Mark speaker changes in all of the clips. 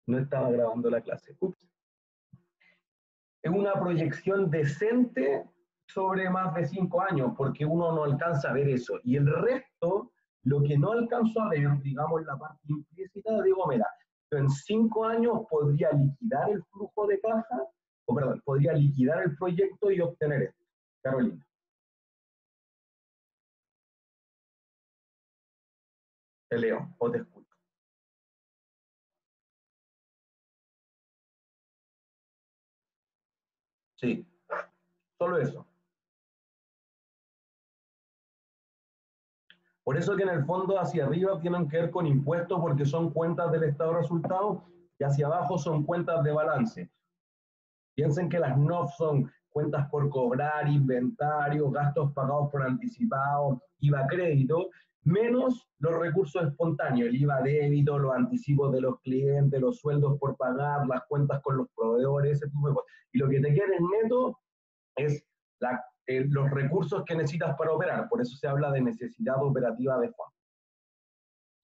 Speaker 1: No estaba grabando la clase. Ups. Es una proyección decente sobre más de 5 años, porque uno no alcanza a ver eso. Y el resto, lo que no alcanzo a ver, digamos, la parte implícita, digo, mira, yo en 5 años podría liquidar el flujo de caja, o perdón, podría liquidar el proyecto y obtener esto. Carolina. Te leo o te escucho. Sí, solo eso. Por eso que en el fondo hacia arriba tienen que ver con impuestos porque son cuentas del estado de resultados y hacia abajo son cuentas de balance. Piensen que las NOF son cuentas por cobrar, inventario, gastos pagados por anticipado, IVA crédito, menos los recursos espontáneos, el IVA débito, los anticipos de los clientes, los sueldos por pagar, las cuentas con los proveedores, ese tipo de cosas. Y lo que te queda en neto es los recursos que necesitas para operar. Por eso se habla de necesidad operativa de fondos.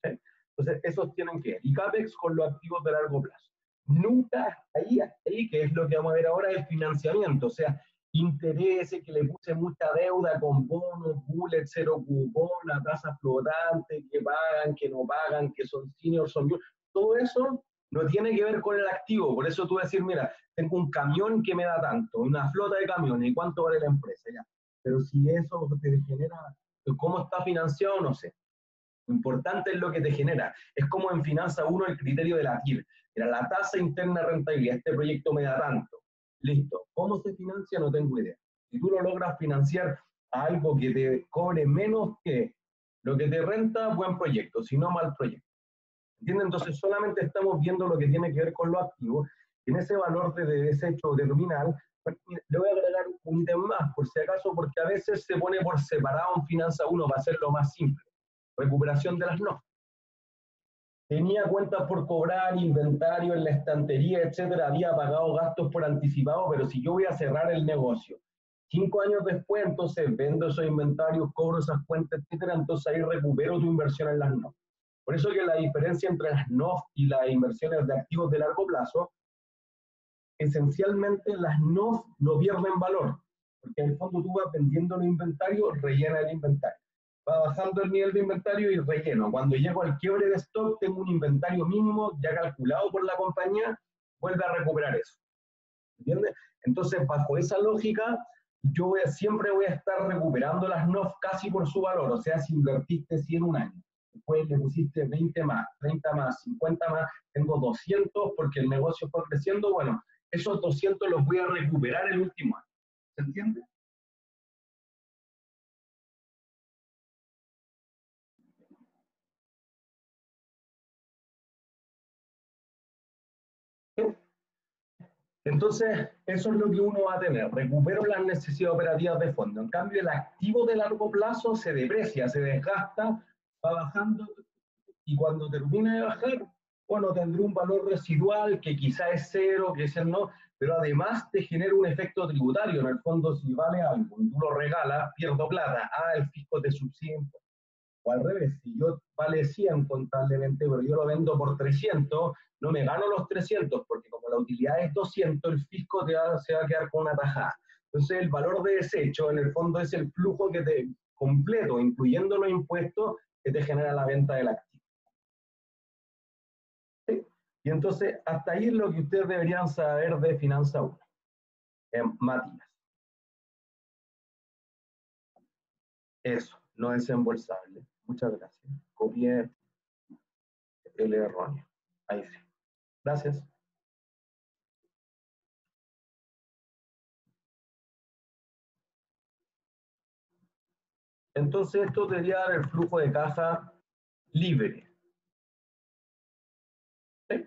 Speaker 1: ¿Sí? Entonces, esos tienen que ver. Y CAPEX con los activos de largo plazo. Nunca ahí, que es lo que vamos a ver ahora, el financiamiento. O sea, intereses, que le puse mucha deuda con bonos, bullet, cero cupón, a tasas flotantes, que pagan, que no pagan, que son seniors, son juniors. Todo eso no tiene que ver con el activo. Por eso tú vas a decir, mira, tengo un camión que me da tanto, una flota de camiones, ¿y cuánto vale la empresa? Ya. Pero si eso te genera, ¿cómo está financiado? No sé. Lo importante es lo que te genera. Es como en Finanza 1 el criterio de la TIR. Era la tasa interna de rentabilidad. Este proyecto me da tanto. Listo. ¿Cómo se financia? No tengo idea. Si tú lo logras financiar a algo que te cobre menos que lo que te renta, buen proyecto. Si no, mal proyecto. ¿Entiendes? Entonces solamente estamos viendo lo que tiene que ver con los activos. En ese valor de desecho terminal, le voy a agregar un ítem más, por si acaso, porque a veces se pone por separado en Finanza 1 para hacerlo más simple. Recuperación de las NOF. Tenía cuentas por cobrar, inventario en la estantería, etcétera, había pagado gastos por anticipado, pero si yo voy a cerrar el negocio 5 años después, entonces vendo esos inventarios, cobro esas cuentas, etcétera, entonces ahí recupero tu inversión en las NOF. Por eso que la diferencia entre las NOF y las inversiones de activos de largo plazo, esencialmente las NOF no pierden valor, porque en el fondo tú vas vendiendo los inventarios, rellena el inventario. Va bajando el nivel de inventario y relleno. Cuando llego al quiebre de stock, tengo un inventario mínimo ya calculado por la compañía, vuelve a recuperar eso. ¿Entiendes? Entonces, bajo esa lógica, yo siempre voy a estar recuperando las NOF casi por su valor. O sea, si invertiste 100 un año, después le pusiste 20 más, 30 más, 50 más, tengo 200 porque el negocio fue creciendo, bueno, esos 200 los voy a recuperar el último año. ¿Se entiende? Entonces, eso es lo que uno va a tener. Recupero las necesidades operativas de fondo. En cambio, el activo de largo plazo se deprecia, se desgasta, va bajando y cuando termine de bajar, bueno, tendrá un valor residual que quizá es cero, que quizá no, pero además te genera un efecto tributario. En el fondo, si vale algo y tú lo regalas, pierdo plata. Ah, el fisco te subsidia. O al revés, si yo vale 100 contablemente, pero yo lo vendo por 300, no me gano los 300, porque como la utilidad es 200, el fisco se va a quedar con una tajada. Entonces, el valor de desecho, en el fondo, es el flujo que te completo, incluyendo los impuestos, que te genera la venta del activo. ¿Sí? Y entonces, hasta ahí es lo que ustedes deberían saber de Finanza 1. Matías. Eso, no es embolsable. Muchas gracias. Copié el erróneo. Ahí sí. Gracias. Entonces esto debería dar el flujo de caja libre. ¿Sí?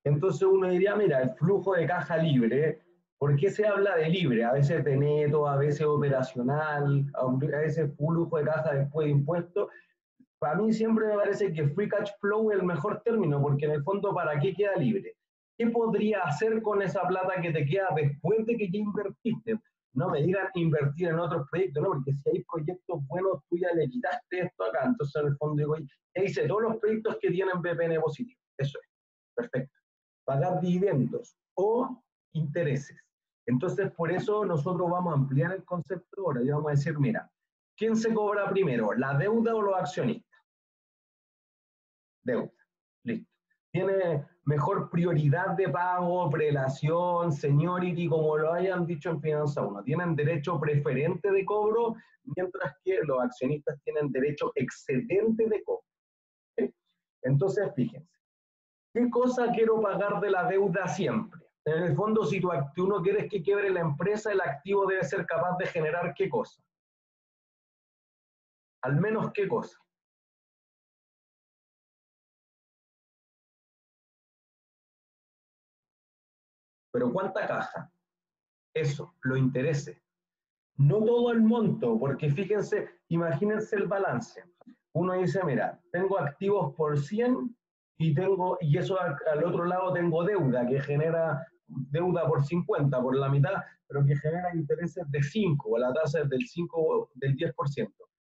Speaker 1: Entonces uno diría, mira, el flujo de caja libre, ¿por qué se habla de libre? A veces de neto, a veces operacional, a veces flujo de caja después de impuestos. Para mí siempre me parece que free cash flow es el mejor término, porque en el fondo, ¿para qué queda libre? ¿Qué podría hacer con esa plata que te queda después de que ya invertiste? No me digan invertir en otros proyectos, no, porque si hay proyectos buenos, tú ya le quitaste esto acá. Entonces, en el fondo, digo, ya hice todos los proyectos que tienen BPN positivo. Eso es. Perfecto. pagar dividendos o intereses. Entonces, por eso nosotros vamos a ampliar el concepto ahora y vamos a decir, mira, ¿quién se cobra primero, la deuda o los accionistas? Deuda, listo. Tiene mejor prioridad de pago, prelación, seniority, como lo hayan dicho en Finanza 1. Tienen derecho preferente de cobro, mientras que los accionistas tienen derecho excedente de cobro. ¿Sí? Entonces, fíjense, ¿qué cosa quiero pagar de la deuda siempre? En el fondo, si tú no quieres que quiebre la empresa, el activo debe ser capaz de generar ¿qué cosa? Al menos ¿qué cosa? Pero ¿cuánta caja? Eso, los intereses. No todo el monto, porque fíjense, imagínense el balance. Uno dice, mira, tengo activos por 100 y eso al otro lado tengo deuda que genera deuda por 50, por la mitad, pero que genera intereses de 5, o la tasa es del 5, del 10%.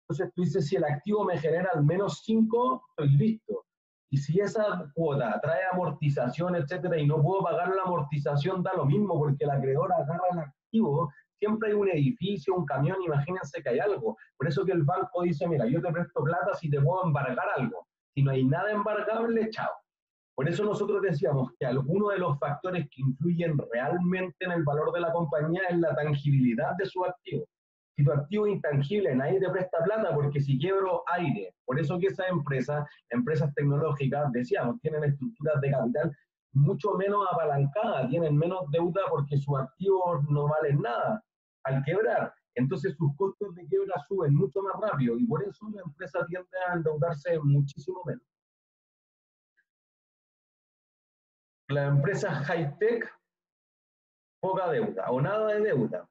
Speaker 1: Entonces tú dices, si el activo me genera al menos 5, estoy listo. Y si esa cuota trae amortización, etcétera, y no puedo pagar la amortización, da lo mismo, porque el acreedor agarra el activo. Siempre hay un edificio, un camión, imagínense que hay algo. Por eso que el banco dice, mira, yo te presto plata si te puedo embargar algo. Si no hay nada embargable, chao. Por eso nosotros decíamos que alguno de los factores que influyen realmente en el valor de la compañía es la tangibilidad de su activo. Si tu activo es intangible, nadie te presta plata porque si quiebro aire. Por eso que esas empresas tecnológicas, decíamos, tienen estructuras de capital mucho menos apalancadas, tienen menos deuda porque sus activos no valen nada al quebrar. Entonces sus costos de quiebra suben mucho más rápido y por eso la empresa tiende a endeudarse muchísimo menos. Las empresas high-tech, poca deuda o nada de deuda.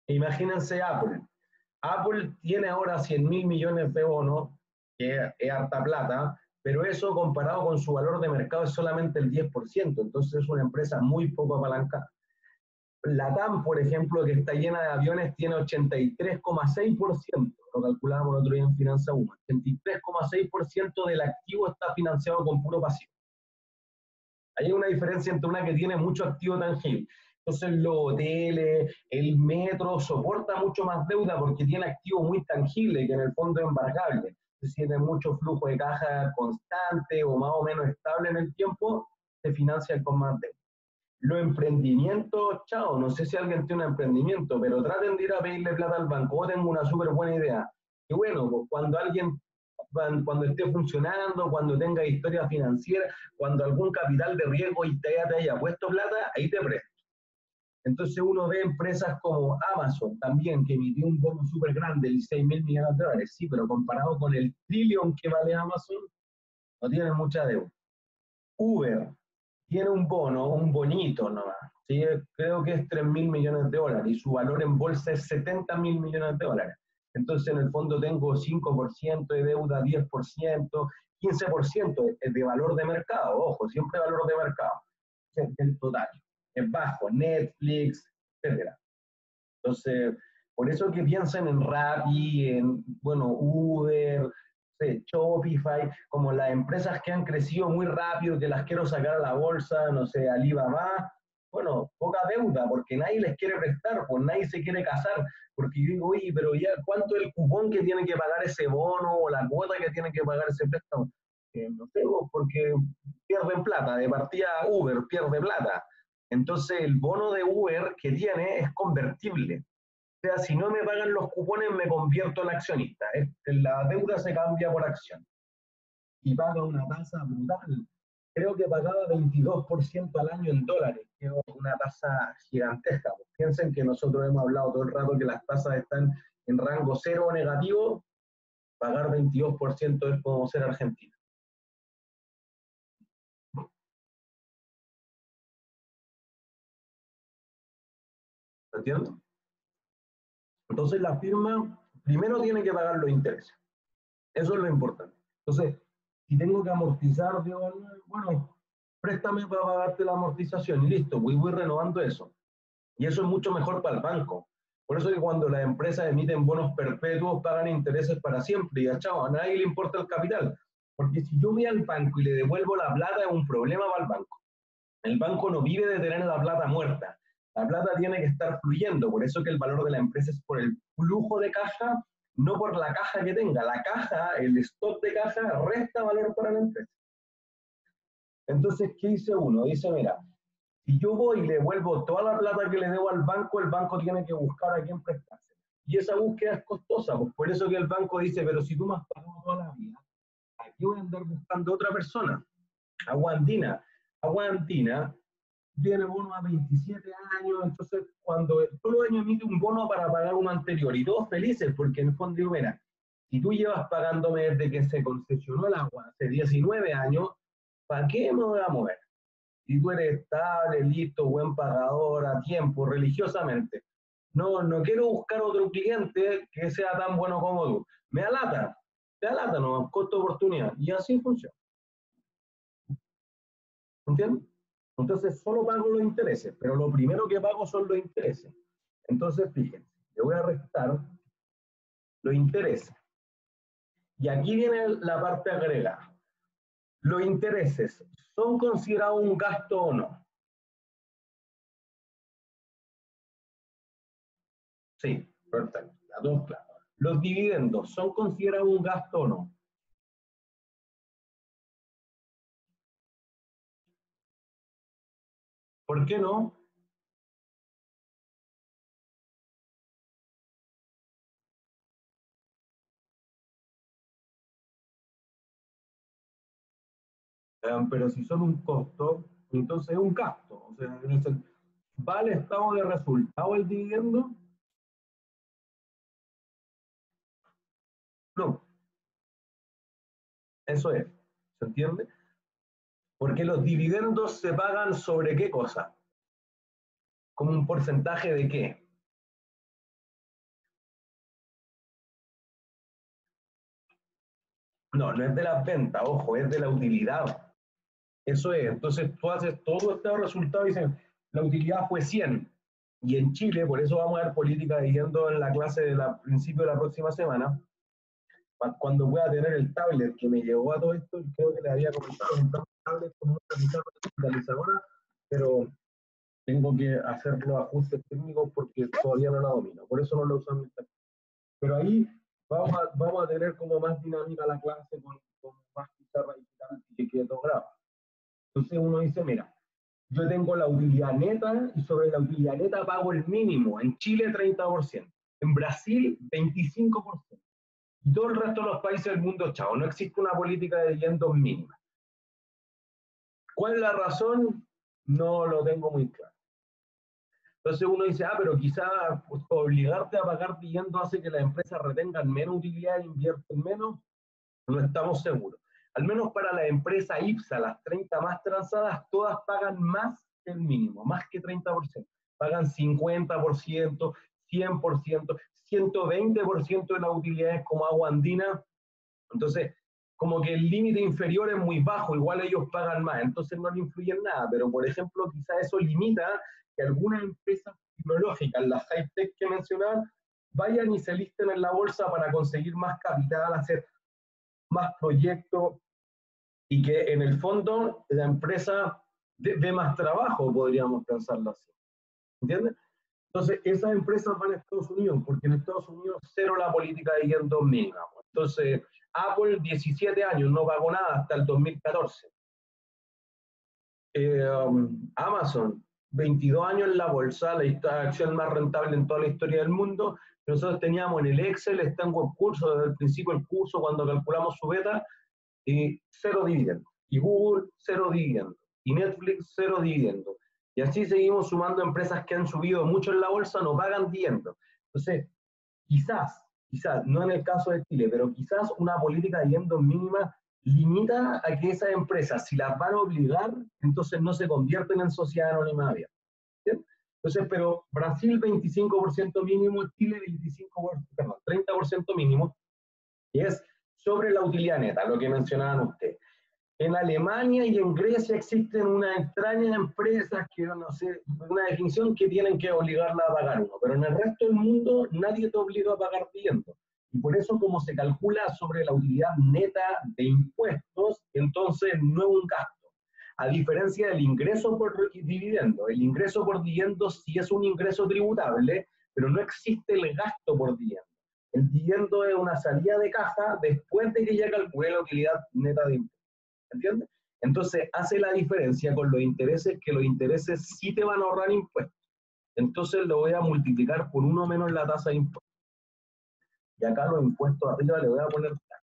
Speaker 1: Imagínense Apple. Apple tiene ahora 100.000 millones de bonos, que es harta plata, pero eso comparado con su valor de mercado es solamente el 10%, entonces es una empresa muy poco apalancada. La TAM, por ejemplo, que está llena de aviones, tiene 83,6%, lo calculábamos el otro día en Finanza 1, 83,6% del activo está financiado con puro pasivo. Hay una diferencia entre una que tiene mucho activo tangible. Entonces los hoteles, el metro soporta mucho más deuda porque tiene activo muy tangible que en el fondo es embargable. Entonces, si tiene mucho flujo de caja constante o más o menos estable en el tiempo, se financia con más deuda. Los emprendimientos, chao, no sé si alguien tiene un emprendimiento, pero traten de ir a pedirle plata al banco. Oh, tengo una súper buena idea. Y bueno, pues cuando esté funcionando, cuando tenga historia financiera, cuando algún capital de riesgo y te haya puesto plata, ahí te presto. Entonces uno ve empresas como Amazon también, que emitió un bono súper grande, de 6.000 millones de dólares, sí, pero comparado con el trillón que vale Amazon, no tiene mucha deuda. Uber tiene un bono, un bonito nomás, ¿sí? Creo que es 3.000 millones de dólares y su valor en bolsa es 70.000 millones de dólares. Entonces, en el fondo tengo 5% de deuda, 10%, 15% de valor de mercado, ojo, siempre valor de mercado, el total. Es bajo, Netflix, etcétera. Entonces, por eso que piensan en Rappi, en, bueno, Uber, Shopify, como las empresas que han crecido muy rápido, que las quiero sacar a la bolsa, no sé, Alibaba, bueno, poca deuda, porque nadie les quiere prestar, pues nadie se quiere casar, porque yo digo, oye, pero ya, ¿cuánto es el cupón que tiene que pagar ese bono o la cuota que tiene que pagar ese préstamo? No sé, porque pierden plata, de partida Uber pierde plata. Entonces el bono de Uber que tiene es convertible. O sea, si no me pagan los cupones, me convierto en accionista. La deuda se cambia por acción. Y paga una tasa brutal. Creo que pagaba 22% al año en dólares, que es una tasa gigantesca. Piensen que nosotros hemos hablado todo el rato que las tasas están en rango cero o negativo. Pagar 22% es como ser Argentina. ¿Entiendes? Entonces la firma primero tiene que pagar los intereses. Eso es lo importante. Entonces, si tengo que amortizar, digo, bueno, préstame para pagarte la amortización y listo, voy renovando eso. Y eso es mucho mejor para el banco. Por eso es que cuando las empresas emiten bonos perpetuos, pagan intereses para siempre y ya, chao, a nadie le importa el capital. Porque si yo voy al banco y le devuelvo la plata, es un problema para el banco. El banco no vive de tener la plata muerta. La plata tiene que estar fluyendo, por eso que el valor de la empresa es por el flujo de caja, no por la caja que tenga. La caja, el stock de caja, resta valor para la empresa. Entonces, ¿qué dice uno? Dice, mira, si yo voy y le devuelvo toda la plata que le debo al banco, el banco tiene que buscar a quién prestarse. Y esa búsqueda es costosa, pues por eso que el banco dice, pero si tú me has pagado toda la vida, aquí voy a andar buscando otra persona. Agua Andina. Agua Andina tiene bono a 27 años, entonces cuando todos los años emite un bono para pagar uno anterior, y todos felices, porque en el fondo digo, mira, si tú llevas pagándome desde que se concesionó el agua hace 19 años, ¿para qué me voy a mover? Si tú eres estable, listo, buen pagador, a tiempo, religiosamente. No quiero buscar otro cliente que sea tan bueno como tú. Me da lata, no, costo de oportunidad. Y así funciona. ¿Entiendes? Entonces solo pago los intereses, pero lo primero que pago son los intereses. Entonces, fíjense, le voy a restar los intereses. Y aquí viene la parte agregada. Los intereses, ¿son considerados un gasto o no? Sí, perfecto. A todos claros. Los dividendos, ¿son considerados un gasto o no? ¿Por qué no? Pero si son un costo, entonces es un gasto. O sea, ¿va al estado de resultado el dividendo? No, eso es. ¿Se entiende? Porque los dividendos se pagan sobre qué cosa, como un porcentaje de qué. No es de las ventas, ojo, es de la utilidad. Eso es, entonces tú haces todo este resultado y dices, la utilidad fue 100. Y en Chile, por eso vamos a ver política de dividendo en la clase del principio de la próxima semana, cuando pueda tener el tablet que me llevó a todo esto, creo que le había comentado un tablet como una pizarra digitalizadora, pero tengo que hacer los ajustes técnicos porque todavía no la domino, por eso no la uso en mi. Pero ahí vamos a tener como más dinámica la clase con más pizarra digital y que todo graba. Entonces uno dice, mira, yo tengo la utilidad neta y sobre la utilidad neta pago el mínimo. En Chile 30%, en Brasil 25%. Y todo el resto de los países del mundo, chao, no existe una política de dividendos mínima. ¿Cuál es la razón? No lo tengo muy claro. Entonces uno dice, pero quizá pues, obligarte a pagar dividendos hace que las empresas retengan menos utilidad e invierten menos. No estamos seguros. Al menos para la empresa IPSA, las 30 más transadas, todas pagan más que el mínimo, más que 30%. Pagan 50%, 100%, 120% de las utilidades como agua andina. Entonces, como que el límite inferior es muy bajo, igual ellos pagan más, entonces no le influye en nada. Pero, por ejemplo, quizá eso limita que algunas empresas tecnológicas, las high-tech que mencionaban, vayan y se listen en la bolsa para conseguir más capital, hacer más proyectos y que en el fondo la empresa dé más trabajo, podríamos pensarlo así. ¿Entiendes? Entonces, esas empresas van a Estados Unidos, porque en Estados Unidos cero la política de dividendos mínima. Entonces, Apple 17 años, no pagó nada hasta el 2014. Amazon, 22 años en la bolsa, la acción más rentable en toda la historia del mundo. Nosotros teníamos en el Excel, está en curso, desde el principio del curso, cuando calculamos su beta, y cero dividendos. Y Google, cero dividendos. Y Netflix, cero dividendos. Y así seguimos sumando empresas que han subido mucho en la bolsa, no pagan dividendos. Entonces, quizás, no en el caso de Chile, pero quizás una política de dividendos mínima limita a que esas empresas, si las van a obligar, entonces no se convierten en sociedad anónima abierta. ¿Bien? Entonces, pero Brasil 25% mínimo, Chile 30% mínimo, y es sobre la utilidad neta, lo que mencionaban ustedes. En Alemania y en Grecia existen unas extrañas empresas que, no sé, una definición que tienen que obligarla a pagar uno, pero en el resto del mundo nadie te obliga a pagar dividendos. Y por eso, como se calcula sobre la utilidad neta de impuestos, entonces no es un gasto. A diferencia del ingreso por dividendo. El ingreso por dividendo sí es un ingreso tributable, pero no existe el gasto por dividendo. El dividendo es una salida de caja después de que ya calculé la utilidad neta de impuestos. ¿Entiendes? Entonces hace la diferencia con los intereses, que los intereses sí te van a ahorrar impuestos. Entonces lo voy a multiplicar por 1 menos la tasa de impuestos. Y acá los impuestos arriba le voy a poner tax.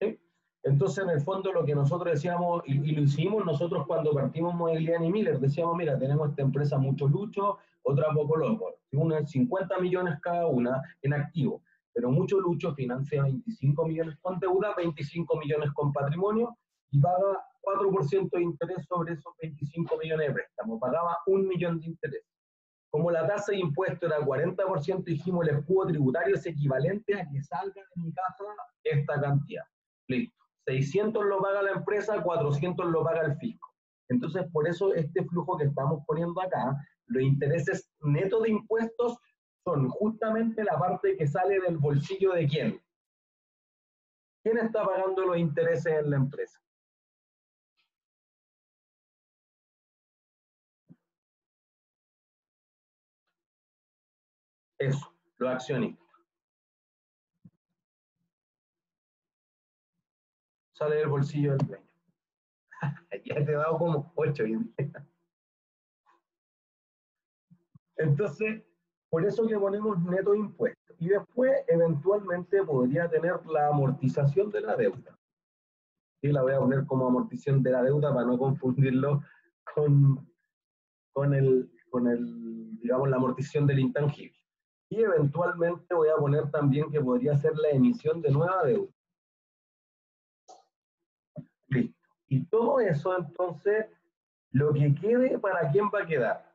Speaker 1: ¿Sí? Entonces, en el fondo, lo que nosotros decíamos, y lo hicimos nosotros cuando partimos Modigliani Miller, decíamos, mira, tenemos esta empresa mucho lucho, otra poco loco. Una 50 millones cada una en activo, pero mucho lucho financia 25 millones con deuda, 25 millones con patrimonio, y paga 4% de interés sobre esos 25 millones de préstamo. Pagaba 1 millón de interés. Como la tasa de impuesto era 40%, dijimos el escudo tributario es equivalente a que salga de mi casa esta cantidad. Listo. 600 lo paga la empresa, 400 lo paga el fisco. Entonces, por eso este flujo que estamos poniendo acá, los intereses netos de impuestos son justamente la parte que sale del bolsillo de quién. ¿Quién está pagando los intereses en la empresa? Eso, los accionistas. Sale del bolsillo del dueño. Ya te he dado como 8. Entonces, por eso que ponemos neto de impuestos. Y después, eventualmente, podría tener la amortización de la deuda. Y la voy a poner como amortización de la deuda para no confundirlo con, digamos, la amortización del intangible. Y eventualmente voy a poner también que podría ser la emisión de nueva deuda. Listo. Y todo eso, entonces, lo que quede, ¿para quién va a quedar?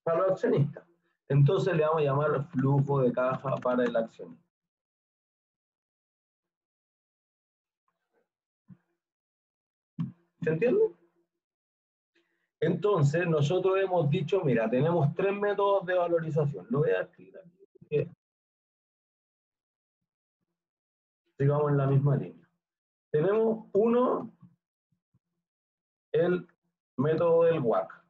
Speaker 1: Para los accionistas. Entonces le vamos a llamar flujo de caja para el accionista. ¿Se entiende? Entonces, nosotros hemos dicho, mira, tenemos 3 métodos de valorización. Lo voy a escribir aquí. Sigamos en la misma línea. Tenemos uno, el método del WACC,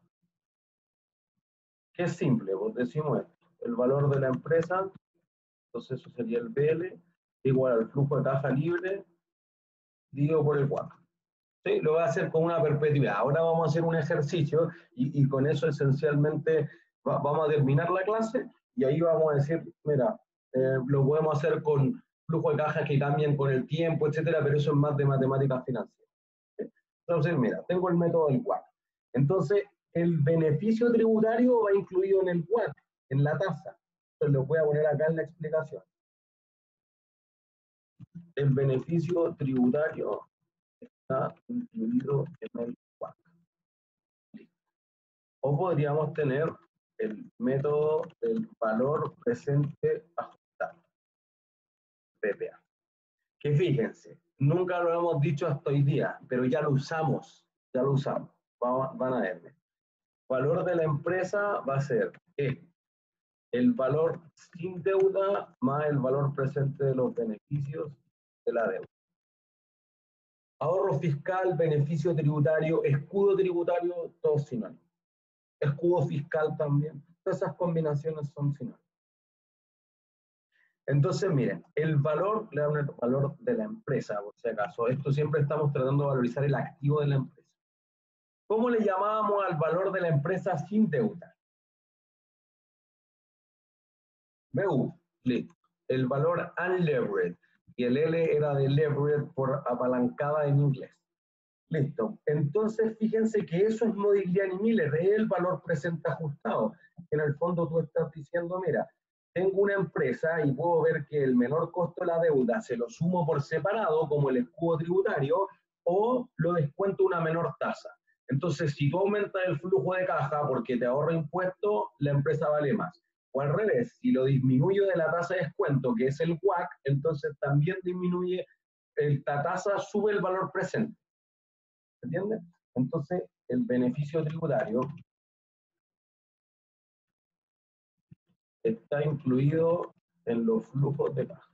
Speaker 1: que es simple, pues decimos esto. El valor de la empresa, entonces eso sería el BL, igual al flujo de caja libre, dividido por el WACC. ¿Sí? Lo voy a hacer con una perpetuidad. Ahora vamos a hacer un ejercicio y con eso esencialmente vamos a terminar la clase y ahí vamos a decir, mira, lo podemos hacer con flujo de cajas que cambien con el tiempo, etcétera, pero eso es más de matemáticas financieras. ¿Sí? Entonces, mira, tengo el método del WACC. Entonces, el beneficio tributario va incluido en el WACC, en la tasa. Entonces, lo voy a poner acá en la explicación. El beneficio tributario está incluido en el WACC. O podríamos tener el método del valor presente ajustado, PPA. Que fíjense, nunca lo hemos dicho hasta hoy día, pero ya lo usamos, ya lo usamos. Van a verme. Valor de la empresa va a ser el valor sin deuda más el valor presente de los beneficios de la deuda. Ahorro fiscal, beneficio tributario, escudo tributario, todos sinónimos. Escudo fiscal también. Todas esas combinaciones son sinónimas. Entonces, miren, el valor, le dan el valor de la empresa, por si acaso. Esto siempre estamos tratando de valorizar el activo de la empresa. ¿Cómo le llamábamos al valor de la empresa sin deuda? BU, listo. El valor unlevered, y el L era de levered por apalancada en inglés. Listo. Entonces, fíjense que eso es Modigliani Miller, es el valor presente ajustado. En el fondo tú estás diciendo, mira, tengo una empresa y puedo ver que el menor costo de la deuda se lo sumo por separado, como el escudo tributario, o lo descuento una menor tasa. Entonces, si tú aumentas el flujo de caja porque te ahorra impuestos, la empresa vale más. O al revés, si lo disminuyo de la tasa de descuento, que es el WACC, entonces también disminuye, la tasa sube el valor presente. ¿Entiendes? Entonces, el beneficio tributario está incluido en los flujos de caja.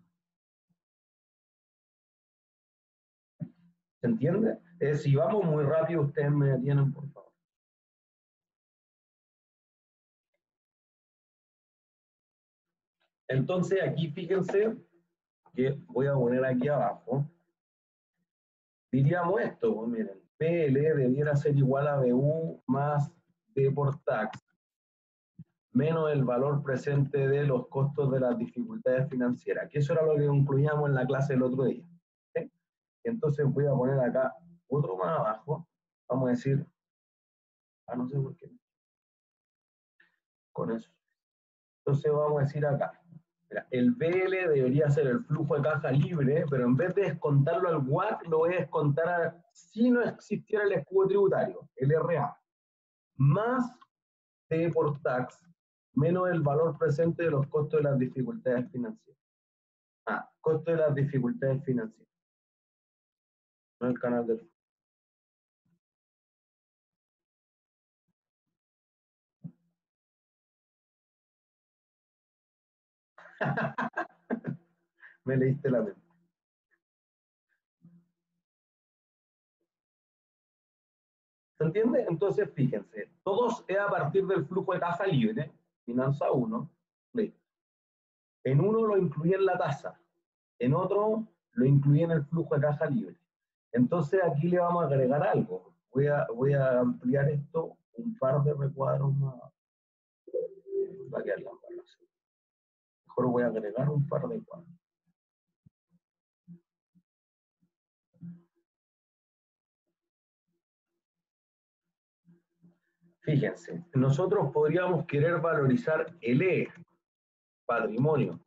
Speaker 1: ¿Se entiende? Si vamos muy rápido, ustedes me detienen, por favor. Entonces, aquí fíjense que voy a poner aquí abajo. Diríamos esto, pues miren, PL debiera ser igual a BU más D por tax, menos el valor presente de los costos de las dificultades financieras, que eso era lo que concluíamos en la clase del otro día. ¿Sí? Entonces voy a poner acá otro más abajo, vamos a decir, no sé por qué, con eso. Entonces vamos a decir acá, mira, el BL debería ser el flujo de caja libre, pero en vez de descontarlo al WAC, lo voy a descontar si no existiera el escudo tributario, el RA, más T por tax, menos el valor presente de los costos de las dificultades financieras. Costo de las dificultades financieras. No el canal del... Me leíste la mente. ¿Se entiende? Entonces, fíjense, todos es a partir del flujo de caja libre, finanza 1, en uno lo incluí en la tasa, en otro lo incluí en el flujo de caja libre. Entonces, aquí le vamos a agregar algo. Voy a ampliar esto un par de recuadros más. Va a quedar la evaluación. Mejor voy a agregar un par de cuadros. Fíjense, nosotros podríamos querer valorizar el E, patrimonio.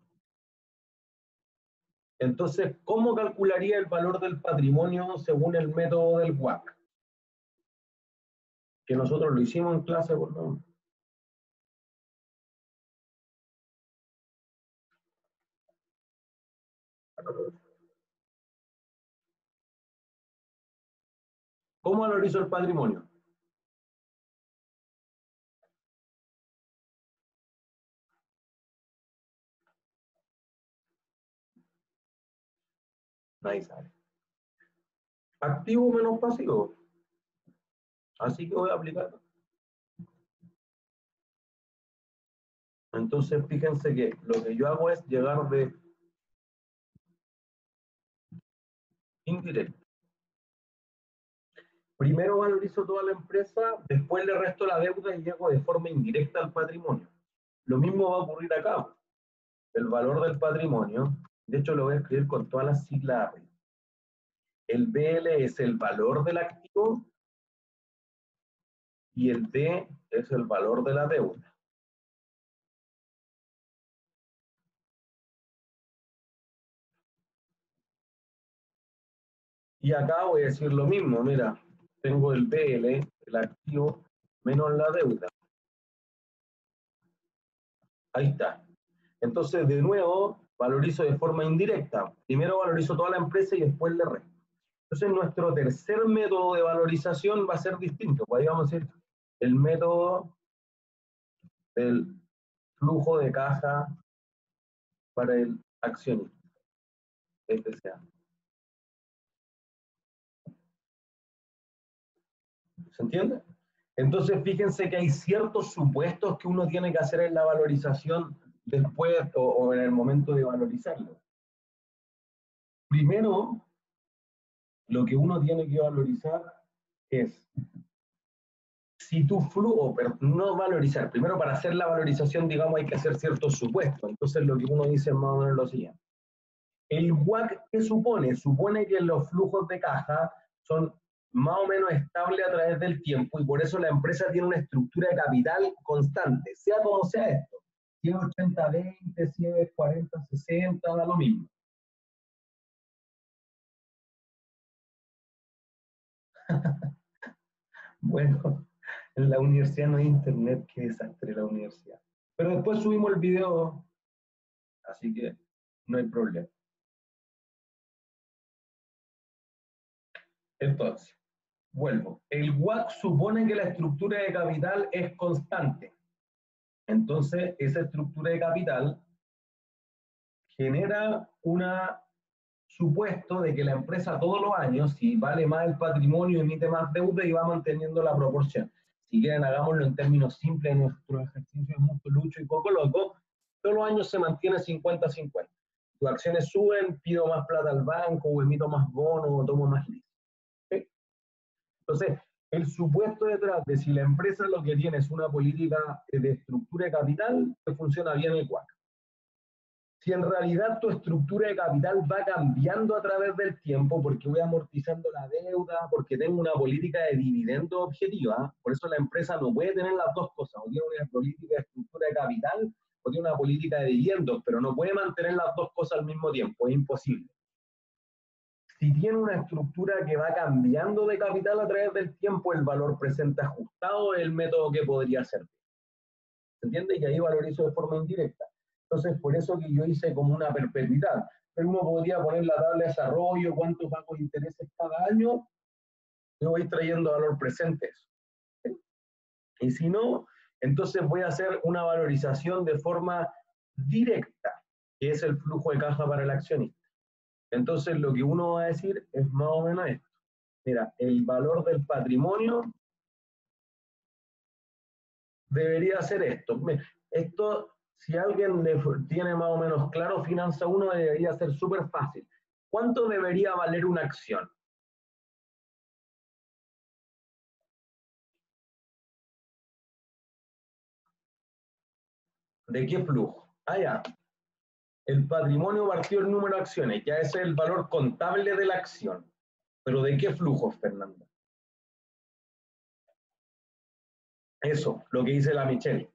Speaker 1: Entonces, ¿cómo calcularía el valor del patrimonio según el método del WACC? Que nosotros lo hicimos en clase, por favor. ¿Cómo valorizo el patrimonio? Nadie sabe. Activo menos pasivo. Así que voy a aplicar. Entonces, fíjense que lo que yo hago es llegar de indirecto. Primero valorizo toda la empresa, después le resto la deuda y llego de forma indirecta al patrimonio. Lo mismo va a ocurrir acá. El valor del patrimonio, de hecho lo voy a escribir con todas las siglas arriba. El BL es el valor del activo y el D es el valor de la deuda. Y acá voy a decir lo mismo, mira, tengo el BL, el activo, menos la deuda. Ahí está. Entonces, de nuevo, valorizo de forma indirecta. Primero valorizo toda la empresa y después le resto. Entonces, nuestro tercer método de valorización va a ser distinto. Pues ahí vamos a decir el método del flujo de caja para el accionista. FCA. ¿Se entiende? Entonces, fíjense que hay ciertos supuestos que uno tiene que hacer en la valorización después o en el momento de valorizarlo. Primero, lo que uno tiene que valorizar es si tu flujo, pero no valorizar, primero para hacer la valorización, digamos, hay que hacer ciertos supuestos. Entonces, lo que uno dice es más o menos lo siguiente. El WACC, ¿qué supone? Supone que los flujos de caja son más o menos estables a través del tiempo y por eso la empresa tiene una estructura de capital constante, sea como sea esto. Si es 80-20, si es 40-60, da lo mismo. Bueno, en la universidad no hay internet, qué desastre la universidad. Pero después subimos el video, así que no hay problema. Entonces, vuelvo. El WACC supone que la estructura de capital es constante. Entonces, esa estructura de capital genera un supuesto de que la empresa todos los años, si vale más el patrimonio, emite más deuda y va manteniendo la proporción. Si quieren, hagámoslo en términos simples, en nuestro ejercicio es mucho lucho y poco loco, todos los años se mantiene 50-50. Tus acciones suben, pido más plata al banco, o emito más bonos, o tomo más leasing. ¿Sí? Entonces, el supuesto detrás de si la empresa lo que tiene es una política de estructura de capital, que funciona bien el CUAC. Si en realidad tu estructura de capital va cambiando a través del tiempo, porque voy amortizando la deuda, porque tengo una política de dividendo objetiva, por eso la empresa no puede tener las dos cosas, o tiene una política de estructura de capital, o tiene una política de dividendos, pero no puede mantener las dos cosas al mismo tiempo, es imposible. Si tiene una estructura que va cambiando de capital a través del tiempo, el valor presente ajustado es el método que podría ser. ¿Se entiende? Y ahí valorizo de forma indirecta. Entonces, por eso que yo hice como una perpetuidad. Pero uno podría poner la tabla de desarrollo, cuántos pagos de intereses cada año, yo voy trayendo valor presente. ¿Sí? Y si no, entonces voy a hacer una valorización de forma directa, que es el flujo de caja para el accionista. Entonces, lo que uno va a decir es más o menos esto. Mira, el valor del patrimonio debería ser esto. Esto, si alguien le tiene más o menos claro, Finanza 1 debería ser súper fácil. ¿Cuánto debería valer una acción? ¿De qué flujo? Ah, ya. El patrimonio partió el número de acciones, ya ese es el valor contable de la acción. ¿Pero de qué flujo, Fernanda? Eso, lo que dice la Michelle.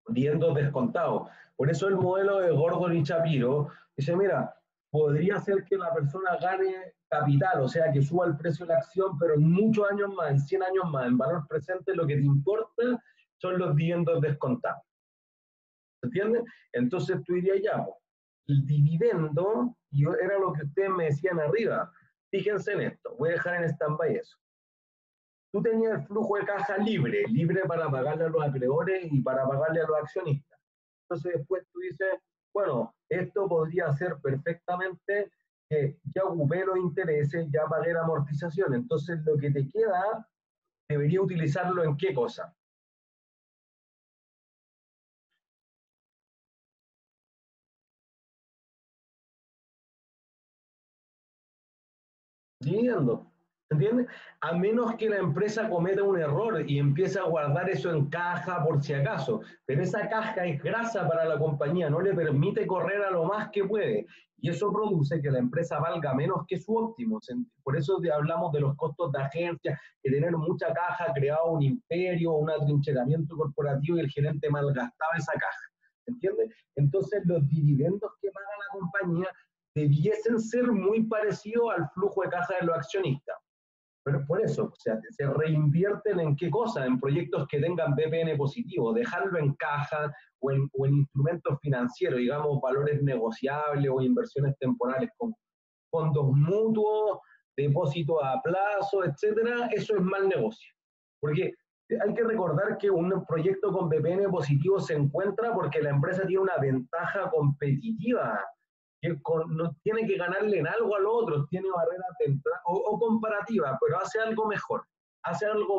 Speaker 1: Dividendos descontados. Por eso el modelo de Gordon y Shapiro dice, mira, podría ser que la persona gane capital, o sea, que suba el precio de la acción, pero en muchos años más, en 100 años más, en valor presente, lo que te importa son los dividendos descontados. ¿Se entiende? Entonces tú dirías ya, el dividendo, y era lo que ustedes me decían arriba, fíjense en esto, voy a dejar en stand-by eso. Tú tenías el flujo de caja libre, libre para pagarle a los acreedores y para pagarle a los accionistas. Entonces después tú dices, bueno, esto podría ser perfectamente que ya ocupé los intereses, ya pagué la amortización, entonces lo que te queda, debería utilizarlo en qué cosa. Dividendo. ¿Entiendes? A menos que la empresa cometa un error y empiece a guardar eso en caja por si acaso. Pero esa caja es grasa para la compañía, no le permite correr a lo más que puede. Y eso produce que la empresa valga menos que su óptimo. Por eso hablamos de los costos de agencia, que tener mucha caja creaba un imperio, un atrincheramiento corporativo y el gerente malgastaba esa caja. ¿Entiendes? Entonces los dividendos que paga la compañía debiesen ser muy parecidos al flujo de caja de los accionistas. Pero por eso, o sea, se reinvierten en qué cosa, en proyectos que tengan BPN positivo, dejarlo en caja o en instrumentos financieros, digamos, valores negociables o inversiones temporales como fondos mutuos, depósitos a plazo, etcétera, eso es mal negocio. Porque hay que recordar que un proyecto con BPN positivo se encuentra porque la empresa tiene una ventaja competitiva que no tiene que ganarle en algo al otro, tiene barreras de entrada o comparativa, pero hace algo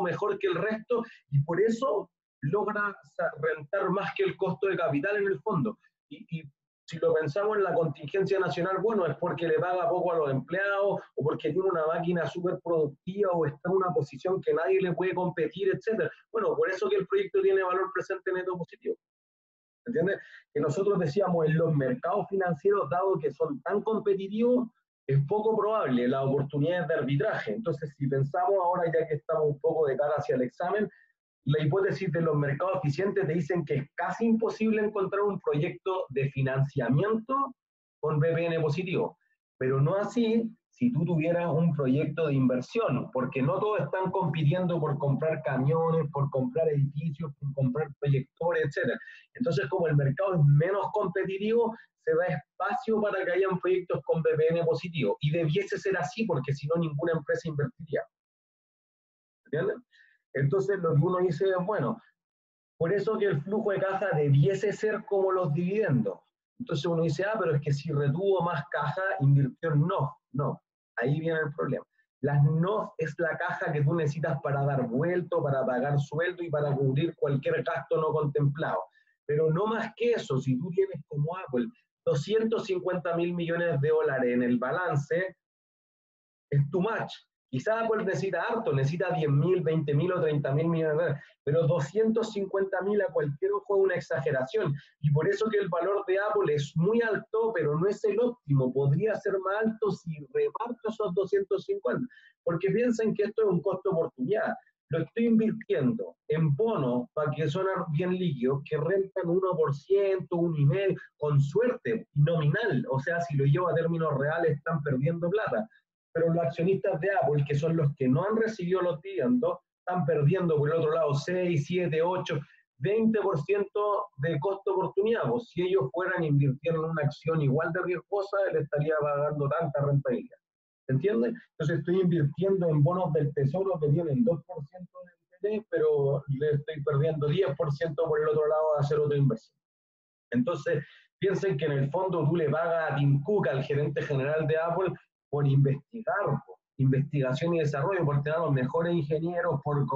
Speaker 1: mejor que el resto y por eso logra rentar más que el costo de capital en el fondo. Y si lo pensamos en la contingencia nacional, bueno, es porque le paga poco a los empleados o porque tiene una máquina súper productiva o está en una posición que nadie le puede competir, etc. Bueno, por eso que el proyecto tiene valor presente neto positivo. ¿Entiendes? Que nosotros decíamos en los mercados financieros, dado que son tan competitivos, es poco probable las oportunidades de arbitraje. Entonces, si pensamos ahora, ya que estamos un poco de cara hacia el examen, la hipótesis de los mercados eficientes te dicen que es casi imposible encontrar un proyecto de financiamiento con BPN positivo, pero no así si tú tuvieras un proyecto de inversión, porque no todos están compitiendo por comprar camiones, por comprar edificios, por comprar proyectores, etc. Entonces, como el mercado es menos competitivo, se da espacio para que hayan proyectos con BPN positivo, y debiese ser así porque si no ninguna empresa invertiría. ¿Entiendes? Entonces lo que uno dice es, bueno, Por eso que el flujo de caja debiese ser como los dividendos. Entonces uno dice, ah, pero es que si retuvo más caja, invirtió en NOF. No, ahí viene el problema. Las NOF es la caja que tú necesitas para dar vuelto, para pagar sueldo y para cubrir cualquier gasto no contemplado. Pero no más que eso, si tú tienes como Apple 250.000 millones de dólares en el balance, es too much. Quizás Apple necesita harto, necesita 10.000, 20.000 o 30.000 millones de dólares, pero 250.000 a cualquier ojo es una exageración. Y por eso que el valor de Apple es muy alto, pero no es el óptimo. Podría ser más alto si reparto esos 250. Porque piensen que esto es un costo de oportunidad. Lo estoy invirtiendo en bonos para que son bien líquidos, que rentan 1%, 1,5%, con suerte, nominal. O sea, si lo llevo a términos reales, están perdiendo plata. Pero los accionistas de Apple, que son los que no han recibido los dividendos, están perdiendo por el otro lado 6, 7, 8, 20% de costo oportunidad. Pues si ellos fueran invirtiendo en una acción igual de riesgosa, él estaría pagando tanta rentabilidad. ¿Se entiende? Entonces estoy invirtiendo en bonos del tesoro que tienen 2% de interés, pero le estoy perdiendo 10% por el otro lado a hacer otra inversión. Entonces, piensen que en el fondo tú le pagas a Tim Cook, al gerente general de Apple, por investigar, investigación y desarrollo, por tener los mejores ingenieros, por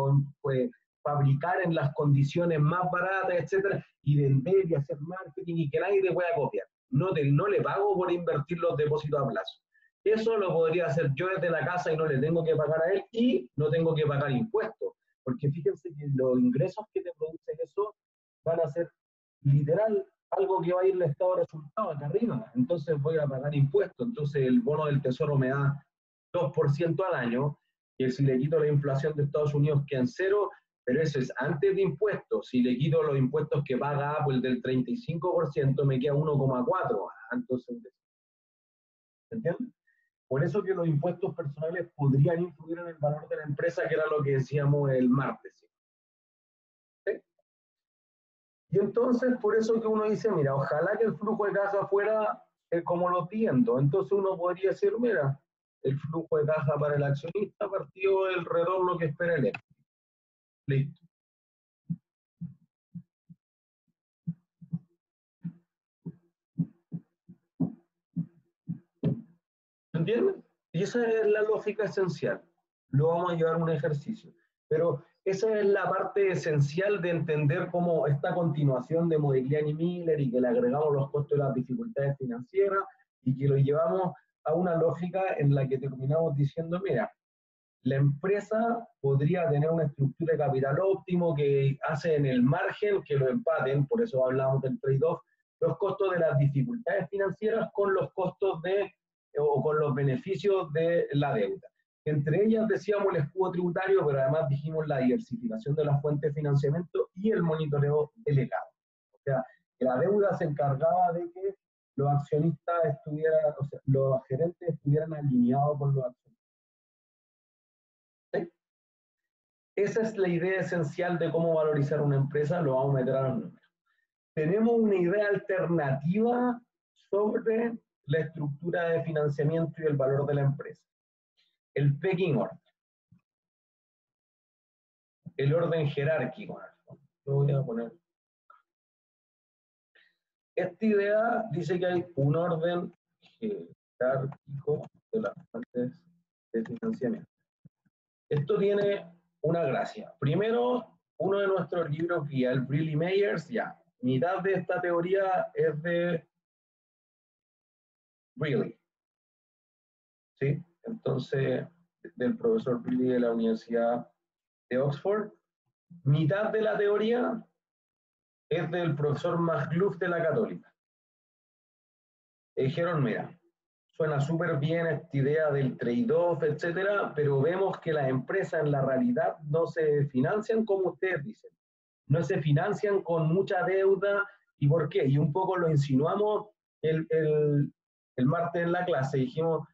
Speaker 1: fabricar en las condiciones más baratas, etcétera, y vender y hacer marketing y que nadie te pueda copiar. No le pago por invertir los depósitos a plazo. Eso lo podría hacer yo desde la casa y no le tengo que pagar a él y no tengo que pagar impuestos. Porque fíjense que los ingresos que te produce eso van a ser literal algo que va a ir al estado de resultado acá arriba. Entonces voy a pagar impuestos. Entonces el bono del tesoro me da 2% al año, y si le quito la inflación de Estados Unidos queda en cero, pero eso es antes de impuestos. Si le quito los impuestos que paga Apple del 35%, me queda 1,4. Entonces, ¿se entiende? Por eso que los impuestos personales podrían influir en el valor de la empresa, que era lo que decíamos el martes. ¿Sí? Y entonces, por eso que uno dice, mira, ojalá que el flujo de caja fuera como los dividendos. Entonces uno podría decir, mira, el flujo de caja para el accionista partido del retorno que espera el equity. Listo. ¿Entienden? Y esa es la lógica esencial. Lo vamos a llevar a un ejercicio. Pero esa es la parte esencial de entender cómo esta continuación de Modigliani Miller y que le agregamos los costos de las dificultades financieras y que lo llevamos a una lógica en la que terminamos diciendo, mira, la empresa podría tener una estructura de capital óptimo que hace en el margen que lo empaten, por eso hablamos del trade-off, los costos de las dificultades financieras con los costos o con los beneficios de la deuda. Entre ellas decíamos el escudo tributario, pero además dijimos la diversificación de las fuentes de financiamiento y el monitoreo delegado. O sea, que la deuda se encargaba de que los accionistas estuvieran, o sea, los gerentes estuvieran alineados con los accionistas. ¿Sí? Esa es la idea esencial de cómo valorizar una empresa, lo vamos a meter a los números. Tenemos una idea alternativa sobre la estructura de financiamiento y el valor de la empresa. El pecking order. El orden jerárquico. Lo voy a poner. Esta idea dice que hay un orden jerárquico de las fuentes de financiamiento. Esto tiene una gracia. Primero, uno de nuestros libros guía, el Briley Meyers, ya. Mitad de esta teoría es de Briley. ¿Sí? Entonces, del profesor Briley de la Universidad de Oxford. Mitad de la teoría es del profesor McLuff de la Católica. Y dijeron, mira, suena súper bien esta idea del trade-off, etcétera, pero vemos que las empresas en la realidad no se financian como ustedes dicen. No se financian con mucha deuda. ¿Y por qué? Y un poco lo insinuamos el martes en la clase. Dijimos,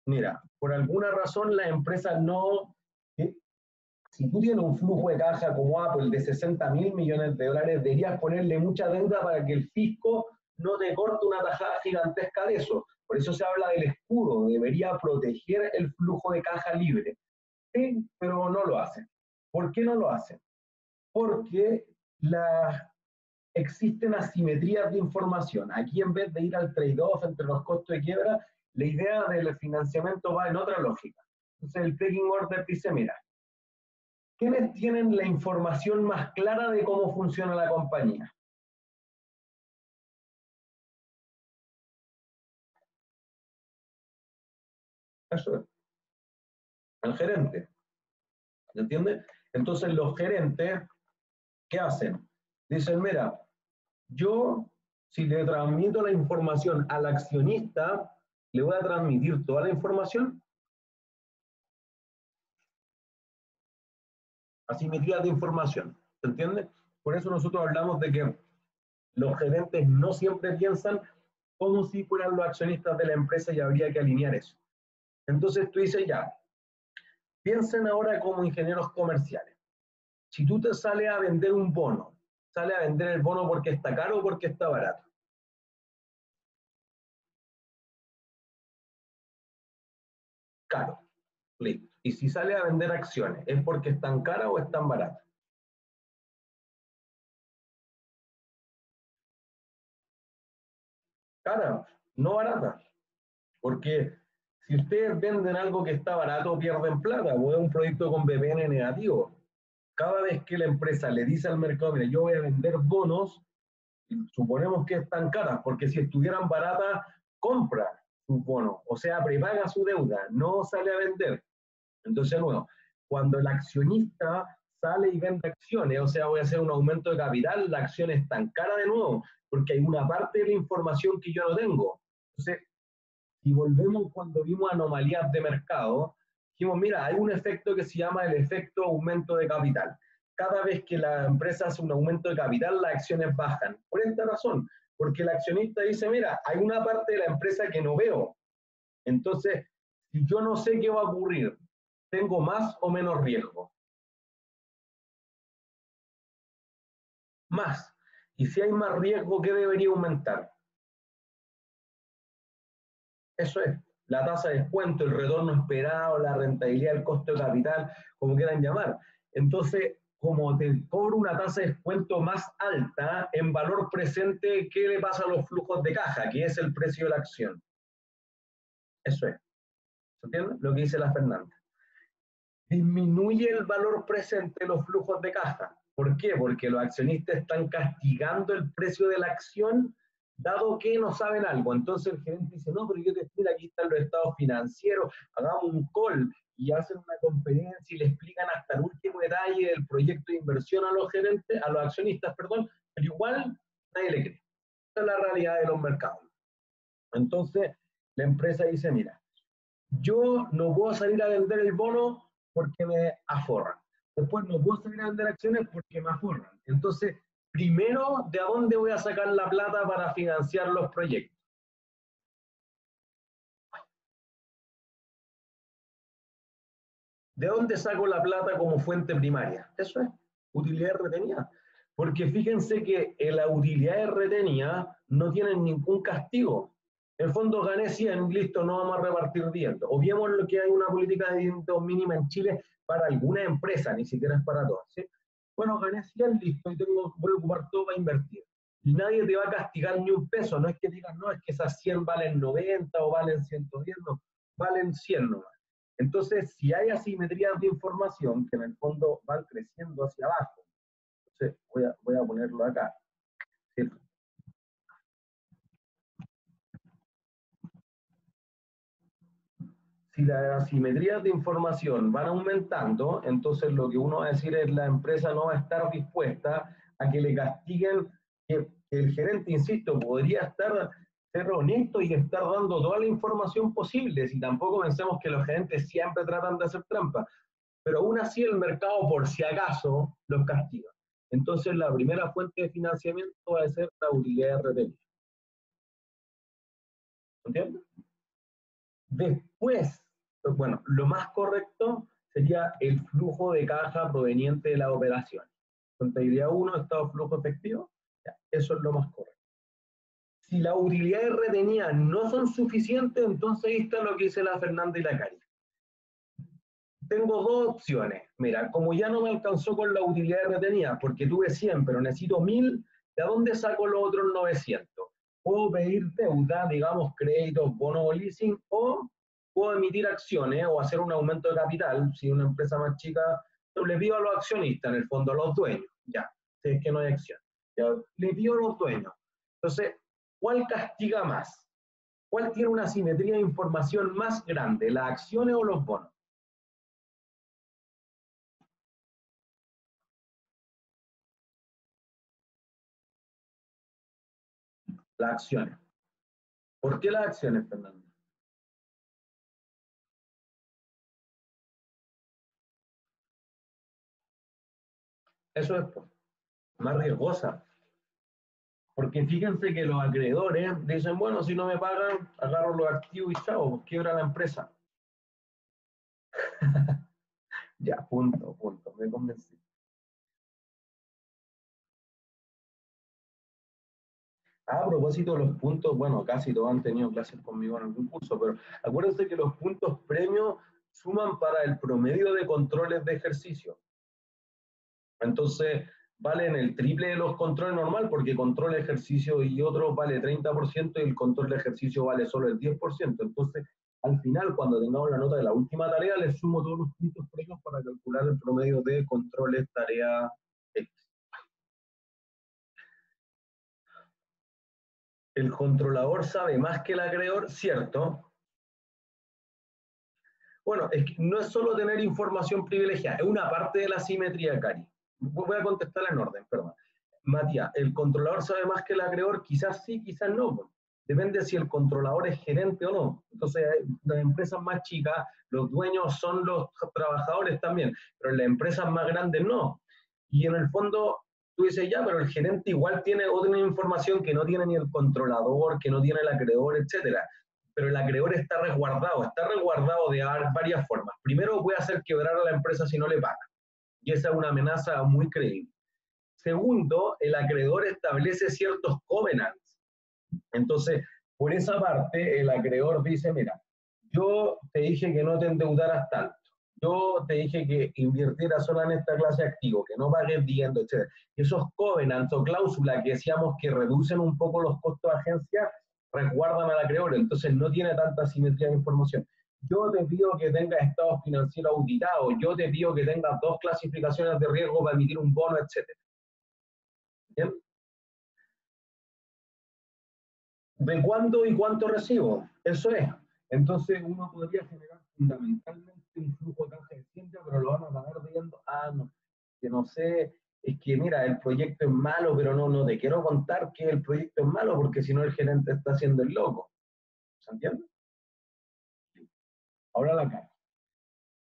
Speaker 1: mira, por alguna razón las empresas no... Si tú tienes un flujo de caja como Apple de 60.000 millones de dólares, deberías ponerle mucha deuda para que el fisco no te corte una tajada gigantesca de eso. Por eso se habla del escudo, debería proteger el flujo de caja libre. Sí, pero no lo hacen. ¿Por qué no lo hacen? Porque existen asimetrías de información. Aquí, en vez de ir al trade-off entre los costos de quiebra, la idea del financiamiento va en otra lógica. Entonces el pecking order dice, mira, ¿quiénes tienen la información más clara de cómo funciona la compañía? Eso es, el gerente. ¿Se entiende? Entonces los gerentes, ¿qué hacen? Dicen, mira, yo, si le transmito la información al accionista, le voy a transmitir toda la información. Asimetría de información, ¿se entiende? Por eso nosotros hablamos de que los gerentes no siempre piensan como si fueran los accionistas de la empresa y habría que alinear eso. Entonces tú dices ya, piensen ahora como ingenieros comerciales. Si tú te sales a vender un bono, ¿sale a vender el bono porque está caro o porque está barato? Caro. Listo. Y si sale a vender acciones, ¿es porque están caras o están baratas? Cara, no barata. Porque si ustedes venden algo que está barato, pierden plata, o es un proyecto con BPN negativo. Cada vez que la empresa le dice al mercado, mira, yo voy a vender bonos, suponemos que están caras, porque si estuvieran baratas, compra sus bonos, o sea, prepaga su deuda, no sale a vender. Entonces, bueno, cuando el accionista sale y vende acciones, o sea, voy a hacer un aumento de capital, la acción es tan cara de nuevo, porque hay una parte de la información que yo no tengo. Entonces, si volvemos cuando vimos anomalías de mercado, dijimos, mira, hay un efecto que se llama el efecto aumento de capital. Cada vez que la empresa hace un aumento de capital, las acciones bajan. Por esta razón, porque el accionista dice, mira, hay una parte de la empresa que no veo. Entonces, si yo no sé qué va a ocurrir, ¿tengo más o menos riesgo? Más. Y si hay más riesgo, ¿qué debería aumentar? Eso es, la tasa de descuento, el retorno esperado, la rentabilidad del costo de capital, como quieran llamar. Entonces, como te cobro una tasa de descuento más alta, en valor presente, ¿qué le pasa a los flujos de caja? Que es el precio de la acción. Eso es. ¿Se entiende? Lo que dice la Fernanda. Disminuye el valor presente de los flujos de caja. ¿Por qué? Porque los accionistas están castigando el precio de la acción dado que no saben algo. Entonces el gerente dice, no, pero yo te explico, aquí están los estados financieros, hagamos un call y hacen una conferencia y le explican hasta el último detalle del proyecto de inversión a los gerentes, a los accionistas, perdón, pero igual nadie le cree. Esa es la realidad de los mercados. Entonces la empresa dice, mira, yo no puedo salir a vender el bono porque me aforran. Después no puedo salir a vender acciones porque me aforran. Entonces, primero, ¿de dónde voy a sacar la plata para financiar los proyectos? ¿De dónde saco la plata como fuente primaria? Eso es, utilidad retenida. Porque fíjense que en la utilidad retenida no tienen ningún castigo. En el fondo gané 100, listo, no vamos a repartir dividendos. Obviemos lo que hay una política de dividendos mínima en Chile para alguna empresa, ni siquiera es para todas. ¿Sí? Bueno, gané 100, listo, y voy a ocupar todo para invertir. Y nadie te va a castigar ni un peso, no es que digas, no, es que esas 100 valen 90 o valen 110, no, valen 100 nomás. Entonces, si hay asimetrías de información que en el fondo van creciendo hacia abajo, entonces voy a ponerlo acá. ¿Sí? Si las asimetrías de información van aumentando, entonces lo que uno va a decir es la empresa no va a estar dispuesta a que le castiguen, que el gerente, insisto, podría estar ser honesto y estar dando toda la información posible, si tampoco pensemos que los gerentes siempre tratan de hacer trampa, pero aún así el mercado, por si acaso, los castiga. Entonces, la primera fuente de financiamiento va a ser la utilidad retenida. ¿Entiendes? Después, bueno, lo más correcto sería el flujo de caja proveniente de la operación. Contabilidad 1, estado de flujo efectivo, ya, eso es lo más correcto. Si las utilidades retenidas no son suficientes, entonces ahí está lo que dice la Fernanda y la Cari. tengo dos opciones. Mira, como ya no me alcanzó con la utilidad retenida, porque tuve 100, pero necesito 1000, ¿de dónde saco los otros 900? Puedo pedir deuda, digamos, créditos, bonos o leasing, o puedo emitir acciones o hacer un aumento de capital. Si una empresa más chica, yo le pido a los accionistas, en el fondo a los dueños, ya, si es que no hay acción. Ya, le pido a los dueños. Entonces, ¿cuál castiga más? ¿Cuál tiene una simetría de información más grande, las acciones o los bonos? Las acciones. ¿Por qué las acciones, Fernando? Eso es más riesgosa. Porque fíjense que los acreedores dicen, bueno, si no me pagan, agarro los activos y chao, pues quiebra la empresa. Ya, punto, me convencí. A propósito de los puntos, bueno, casi todos han tenido clases conmigo en algún curso, pero acuérdense que los puntos premios suman para el promedio de controles de ejercicio. Entonces, valen el triple de los controles normal, porque control de ejercicio y otros vale 30% y el control de ejercicio vale solo el 10%. Entonces, al final, cuando tengamos la nota de la última tarea, les sumo todos los puntos premios para calcular el promedio de controles tarea X. El controlador sabe más que el acreedor, ¿cierto? Bueno, es que no es solo tener información privilegiada, es una parte de la simetría, Cari. Voy a contestar en orden, perdón. Matías, ¿el controlador sabe más que el acreedor? Quizás sí, quizás no. Depende si el controlador es gerente o no. Entonces, las empresas más chicas, los dueños son los trabajadores también, pero en las empresas más grandes no. Y en el fondo, tú dices, ya, pero el gerente igual tiene otra información que no tiene ni el controlador, que no tiene el acreedor, etcétera. Pero el acreedor está resguardado de varias formas. Primero, puede hacer quebrar a la empresa si no le paga, y esa es una amenaza muy creíble. Segundo, el acreedor establece ciertos covenants. Entonces, por esa parte, el acreedor dice, mira, yo te dije que no te endeudaras tanto, yo te dije que invirtieras solo en esta clase de activo, que no pagues dividendo, etc. Esos covenants o cláusulas que decíamos que reducen un poco los costos de agencia, resguardan al acreedor, entonces no tiene tanta simetría de información. Yo te pido que tengas estados financieros auditados, yo te pido que tengas 2 clasificaciones de riesgo para emitir un bono, etc. ¿Bien? ¿De cuándo y cuánto recibo? Eso es. Entonces uno podría generar fundamentalmente un flujo de caja de ciencia, pero lo van a pagar viendo, no, que no sé, es que mira, el proyecto es malo, pero no te quiero contar que el proyecto es malo, porque si no el gerente está haciendo el loco. ¿Se entiende? Ahora la cara.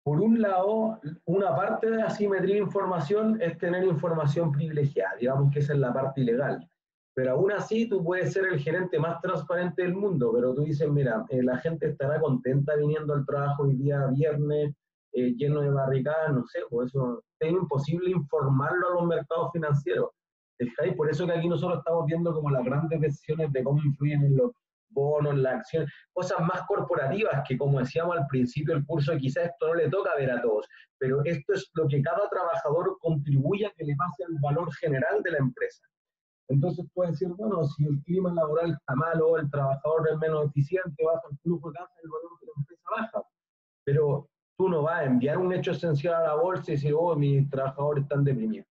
Speaker 1: Por un lado, una parte de la asimetría de información es tener información privilegiada, digamos que esa es la parte ilegal. Pero aún así, tú puedes ser el gerente más transparente del mundo, pero tú dices, mira, la gente estará contenta viniendo al trabajo hoy día viernes, lleno de barricadas, no sé, por eso es imposible informarlo a los mercados financieros. ¿Fijáis? Por eso que aquí nosotros estamos viendo como las grandes decisiones de cómo influyen en los bonos, en las acciones, cosas más corporativas que, como decíamos al principio del curso, quizás esto no le toca ver a todos, pero esto es lo que cada trabajador contribuye a que le pase al valor general de la empresa. Entonces puede decir, bueno, si el clima laboral está malo, el trabajador es menos eficiente, baja el flujo de caja, el valor de la empresa baja. Pero tú no vas a enviar un hecho esencial a la bolsa y decir, oh, mis trabajadores están deprimidos.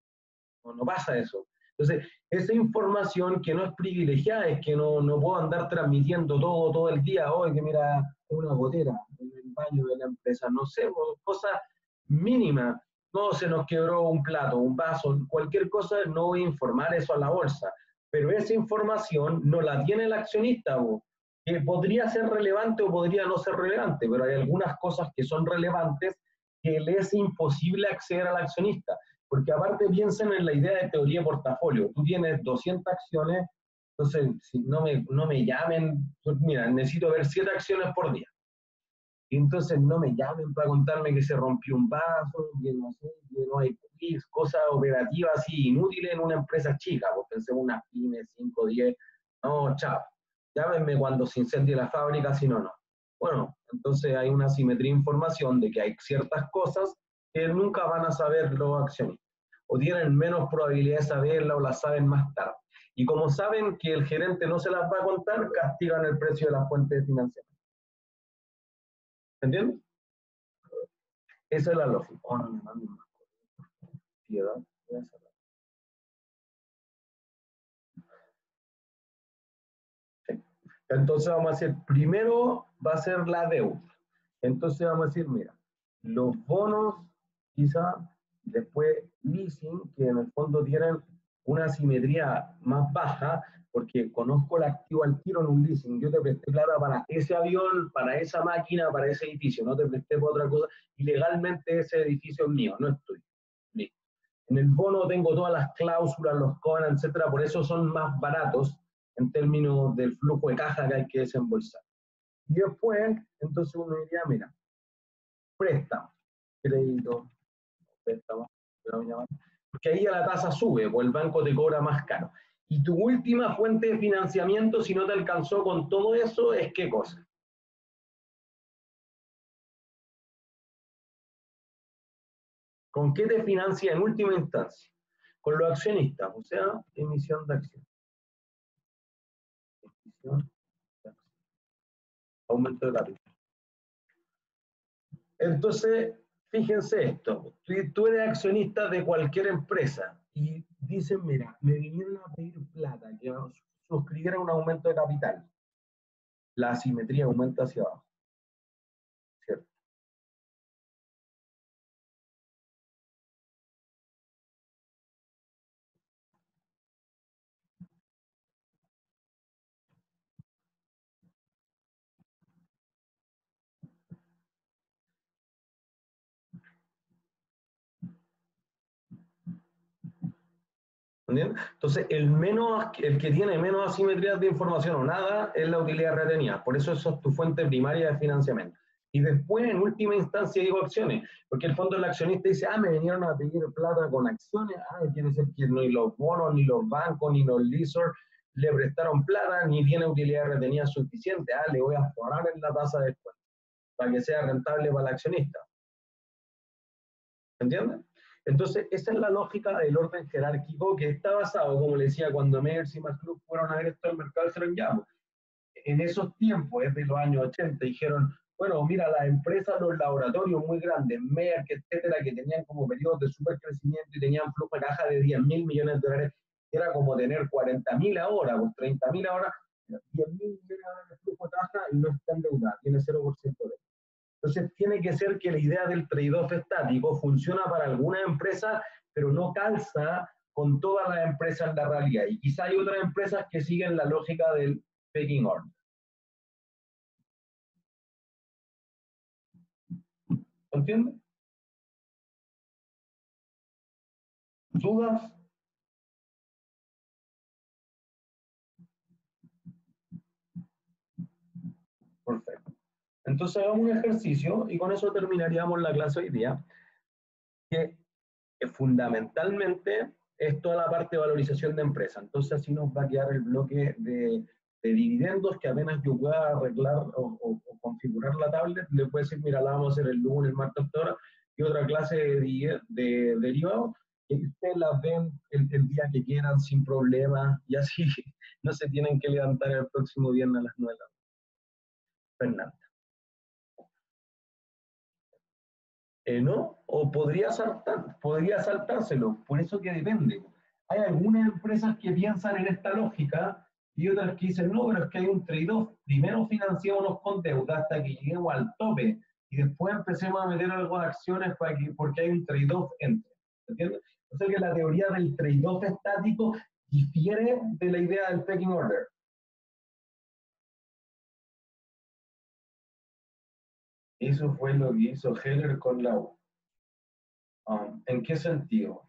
Speaker 1: No pasa eso. Entonces, esa información que no es privilegiada, es que no puedo andar transmitiendo todo el día, hoy que mira, una gotera en el baño de la empresa, no sé, cosas mínimas. No, se nos quebró un plato, un vaso, cualquier cosa, no voy a informar eso a la bolsa. Pero esa información no la tiene el accionista, que podría ser relevante o podría no ser relevante, pero hay algunas cosas que son relevantes que le es imposible acceder al accionista. Porque aparte piensen en la idea de teoría de portafolio. Tú tienes 200 acciones, entonces si no me llamen, pues mira, necesito ver 7 acciones por día. Y entonces no me llamen para contarme que se rompió un vaso, que no sé, que no hay cosas operativas así inútiles en una empresa chica, pues pensemos unas pymes, 5, 10, no, chao. Llámenme cuando se incendie la fábrica, si no, no. Bueno, entonces hay una asimetría de información de que hay ciertas cosas que nunca van a saber los accionistas, o tienen menos probabilidad de saberla o las saben más tarde. Y como saben que el gerente no se las va a contar, castigan el precio de la fuente de financiamiento. ¿Entiendes? Esa es la lógica. Oh, no me manden más cosas. Piedad. Voy a cerrar. Sí. Entonces vamos a hacer, primero va a ser la deuda. Entonces vamos a decir, mira, los bonos quizá, después leasing, que en el fondo tienen una simetría más baja, porque conozco el activo al tiro en un leasing. Yo te presté plata para ese avión, para esa máquina, para ese edificio, no te presté para otra cosa, y legalmente ese edificio es mío, no es tuyo. Listo. En el bono tengo todas las cláusulas, los covenants, etcétera, por eso son más baratos en términos del flujo de caja que hay que desembolsar. Y después, entonces uno diría, mira, préstamo, crédito, préstamo, porque ahí ya la tasa sube, o el banco te cobra más caro. Y tu última fuente de financiamiento, si no te alcanzó con todo eso, es ¿qué cosa? ¿Con qué te financia en última instancia? Con los accionistas, o sea, emisión de acciones. Emisión de acciones. Aumento de capital. Entonces, fíjense esto, tú eres accionista de cualquier empresa y dicen, mira, me vinieron a pedir plata, que suscribiera un aumento de capital. La asimetría aumenta hacia abajo, ¿cierto? ¿Entiendes? Entonces, el que tiene menos asimetrías de información o nada es la utilidad retenida. Por eso es tu fuente primaria de financiamiento. Y después, en última instancia, digo acciones, porque el fondo del accionista dice, me vinieron a pedir plata con acciones, quiere decir que ni los bonos, ni los bancos, ni los leasers le prestaron plata, ni tiene utilidad retenida suficiente, le voy a forrar en la tasa de descuento, para que sea rentable para el accionista. ¿Entiendes? Entonces, esa es la lógica del orden jerárquico que está basado, como le decía, cuando Meyers y McClure fueron a ver esto al mercado, dijeron, ya, en esos tiempos, es de los años 80, dijeron, bueno, mira, las empresas, los laboratorios muy grandes, Merck, etcétera, que tenían como periodos de supercrecimiento y tenían flujo de caja de 10.000 millones de dólares, era como tener 40.000 ahora, pues 30.000 ahora, 10.000 millones de dólares de flujo de caja y no está endeudada, tiene 0% de. Entonces, tiene que ser que la idea del trade-off estático funciona para alguna empresa, pero no calza con todas las empresas en la realidad. Y quizá hay otras empresas que siguen la lógica del pecking order. ¿Entiendes? ¿Dudas? Perfecto. Entonces hagamos un ejercicio y con eso terminaríamos la clase hoy día, que fundamentalmente es toda la parte de valorización de empresa. Entonces así nos va a quedar el bloque de dividendos que apenas yo pueda arreglar o configurar la tablet, le puedo decir, mira, la vamos a hacer el lunes, el martes, hora, y otra clase de derivados, y ustedes las ven el día que quieran sin problema, y así no se tienen que levantar el próximo viernes a las 9 de la mañana. Fernanda. ¿No? O podría saltárselo, por eso que depende. Hay algunas empresas que piensan en esta lógica y otras que dicen, no, pero es que hay un trade-off. Primero financiémonos con deuda hasta que lleguemos al tope y después empecemos a meter algo de acciones porque hay un trade-off entre. ¿Entiendes? O sea que la teoría del trade-off estático difiere de la idea del pecking order. Eso fue lo que hizo Heller con la U. ¿En qué sentido?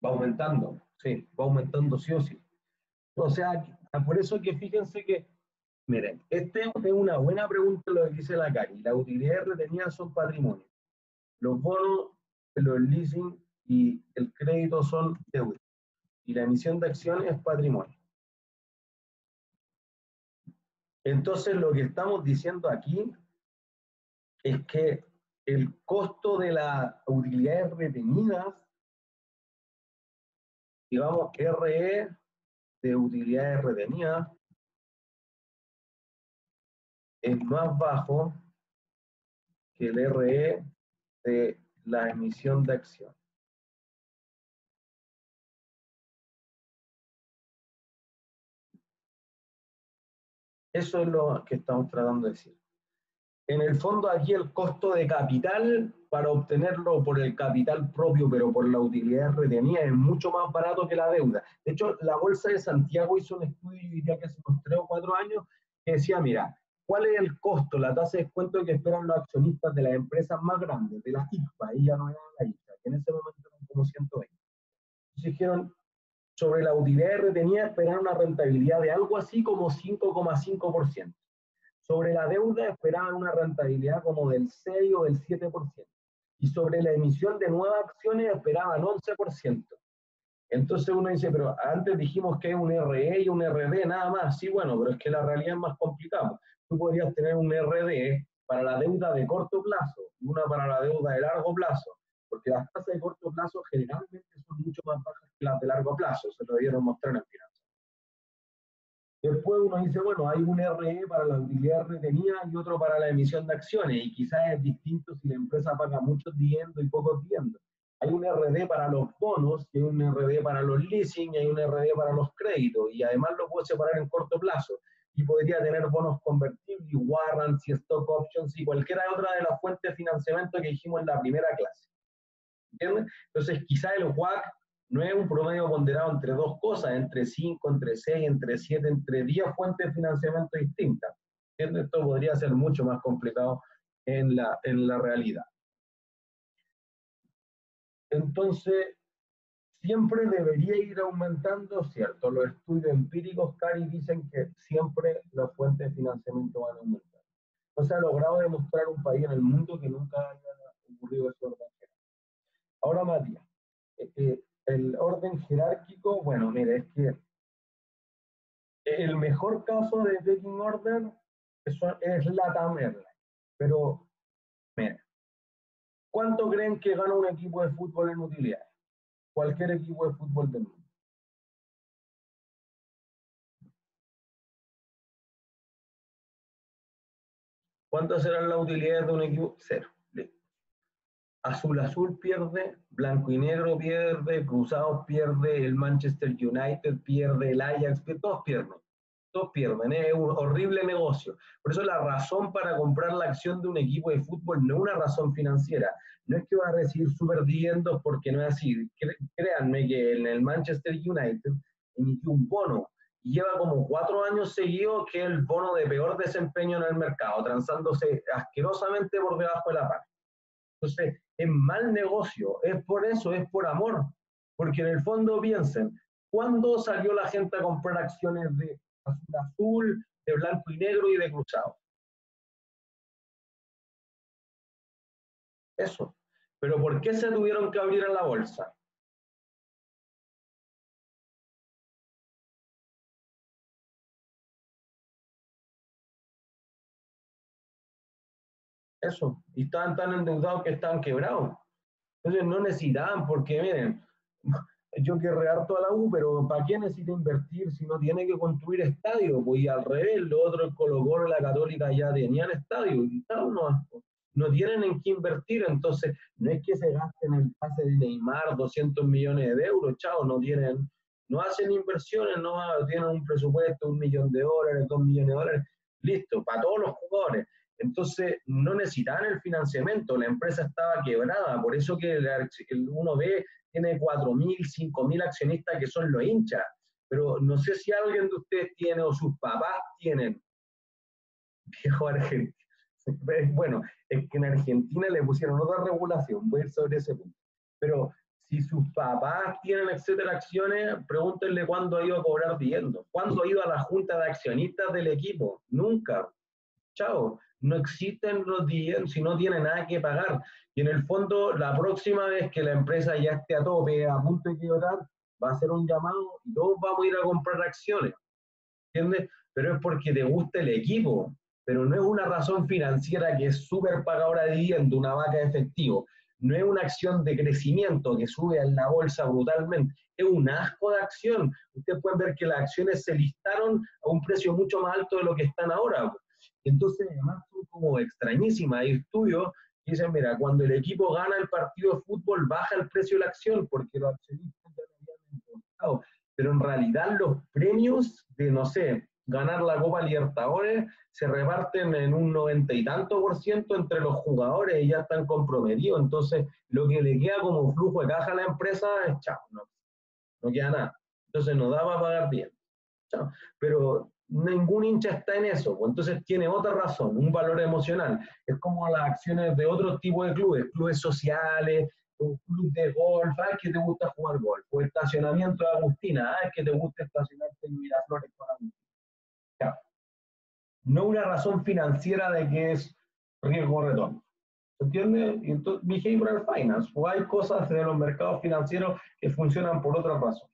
Speaker 1: Va aumentando, sí, va aumentando sí o sí. O sea, por eso que fíjense que, miren, este es una buena pregunta lo que dice la Cari. Las utilidades retenidas son patrimonio. Los bonos, los leasing y el crédito son deuda. y la emisión de acciones es patrimonio. Entonces, lo que estamos diciendo aquí es que el costo de las utilidades retenidas, digamos, RE de utilidades retenidas, es más bajo que el RE de la emisión de acción. Eso es lo que estamos tratando de decir. En el fondo, aquí el costo de capital para obtenerlo por el capital propio, pero por la utilidad retenida, es mucho más barato que la deuda. De hecho, la Bolsa de Santiago hizo un estudio, yo diría que hace unos 3 o 4 años, que decía, mira, ¿cuál es el costo, la tasa de descuento que esperan los accionistas de las empresas más grandes, de las IFA? Ahí ya no eran las IFA, que en ese momento eran como 120. Entonces dijeron, sobre la utilidad retenida esperaban una rentabilidad de algo así como 5,5%. Sobre la deuda esperaban una rentabilidad como del 6 o del 7%. Y sobre la emisión de nuevas acciones esperaban 11%. Entonces uno dice, pero antes dijimos que es un RE y un RD nada más. Sí, bueno, pero es que la realidad es más complicada. Tú podrías tener un RD para la deuda de corto plazo y una para la deuda de largo plazo, porque las tasas de corto plazo generalmente son mucho más bajas que las de largo plazo, se lo debieron mostrar en finanzas. Después uno dice, bueno, hay un RE para la utilidad retenida y otro para la emisión de acciones, y quizás es distinto si la empresa paga muchos dividendos y pocos dividendos. Hay un RD para los bonos, y hay un RD para los leasing, y hay un RD para los créditos, y además lo puedo separar en corto plazo. Y podría tener bonos convertibles, warrants y stock options y cualquiera otra de las fuentes de financiamiento que dijimos en la primera clase. ¿Entienden? Entonces, quizá el WACC no es un promedio ponderado entre dos cosas, entre 5, entre 6, entre 7, entre 10 fuentes de financiamiento distintas. ¿Entienden? Esto podría ser mucho más complicado en la realidad. Entonces, siempre debería ir aumentando, ¿cierto? Los estudios empíricos, Cari, dicen que siempre las fuentes de financiamiento van a aumentar. No se ha logrado demostrar un país en el mundo que nunca haya ocurrido eso. Ahora, Matías, el orden jerárquico, bueno, mire, es que el mejor caso de pecking order es LATAM Airlines. Pero, mire, ¿cuánto creen que gana un equipo de fútbol en utilidades? Cualquier equipo de fútbol del mundo. ¿Cuántas serán las utilidades de un equipo? Cero. Azul Azul pierde, Blanco y Negro pierde, Cruzados pierde, el Manchester United pierde, el Ajax pierde, todos pierden. Todos pierden, es un horrible negocio. Por eso la razón para comprar la acción de un equipo de fútbol no es una razón financiera. No es que va a recibir super dividendos porque no es así. Créanme que en el Manchester United emitió un bono y lleva como 4 años seguidos que es el bono de peor desempeño en el mercado, transándose asquerosamente por debajo de la par. Entonces, es mal negocio, es por eso, es por amor. Porque en el fondo piensen, ¿cuándo salió la gente a comprar acciones de Azul Azul, de Blanco y Negro y de Cruzado? Eso. Pero ¿por qué se tuvieron que abrir en la bolsa? Eso. Y estaban tan endeudados que estaban quebrados. Entonces no necesitaban, porque miren, yo querré harto a la U, pero ¿para qué necesita invertir si no tiene que construir estadios? Pues y al revés, los otros Colo-Colo y la Católica ya tenían estadios y no tienen en qué invertir, entonces no es que se gasten el pase de Neymar 200 millones de euros, chao, no hacen inversiones, no tienen un presupuesto, $1 millón, $2 millones, listo, para todos los jugadores. Entonces, no necesitaban el financiamiento, la empresa estaba quebrada, por eso que uno ve, tiene 4.000, 5.000 accionistas que son los hinchas, pero no sé si alguien de ustedes tiene o sus papás tienen, viejo argentino. Bueno, es que en Argentina le pusieron otra regulación, voy a ir sobre ese punto. Pero si sus papás tienen, etcétera, acciones, pregúntenle cuándo ha ido a cobrar dividendos, cuándo ha ido a la junta de accionistas del equipo, nunca. Chao, no existen los dividendos si no tiene nada que pagar. Y en el fondo, la próxima vez que la empresa ya esté a tope, a punto de quebrar, va a hacer un llamado y todos vamos a ir a comprar acciones, ¿entiendes? Pero es porque te gusta el equipo, pero no es una razón financiera que es súper pagadora de dividendo, una vaca de efectivo. No es una acción de crecimiento que sube en la bolsa brutalmente, es un asco de acción. Ustedes pueden ver que las acciones se listaron a un precio mucho más alto de lo que están ahora. Entonces, además, son como extrañísimas. Hay estudios que dicen, mira, cuando el equipo gana el partido de fútbol, baja el precio de la acción porque los accionistas ya lo habían importado. Pero en realidad los premios de, no sé, ganar la Copa Libertadores se reparten en un 90 y tanto por ciento entre los jugadores y ya están comprometidos. Entonces, lo que le queda como flujo de caja a la empresa es chao, no queda nada. Entonces, no da para pagar bien. Chao. Pero ningún hincha está en eso, pues entonces tiene otra razón, un valor emocional. Es como las acciones de otro tipo de clubes, clubes sociales, un club de golf, ah, es que te gusta jugar golf, o estacionamiento de Agustina, ah, es que te gusta estacionarte en Miraflores con Agustina. Chao. No una razón financiera de que es riesgo retorno. ¿Se entiende? Entonces, behavioral finance, o hay cosas de los mercados financieros que funcionan por otra razón.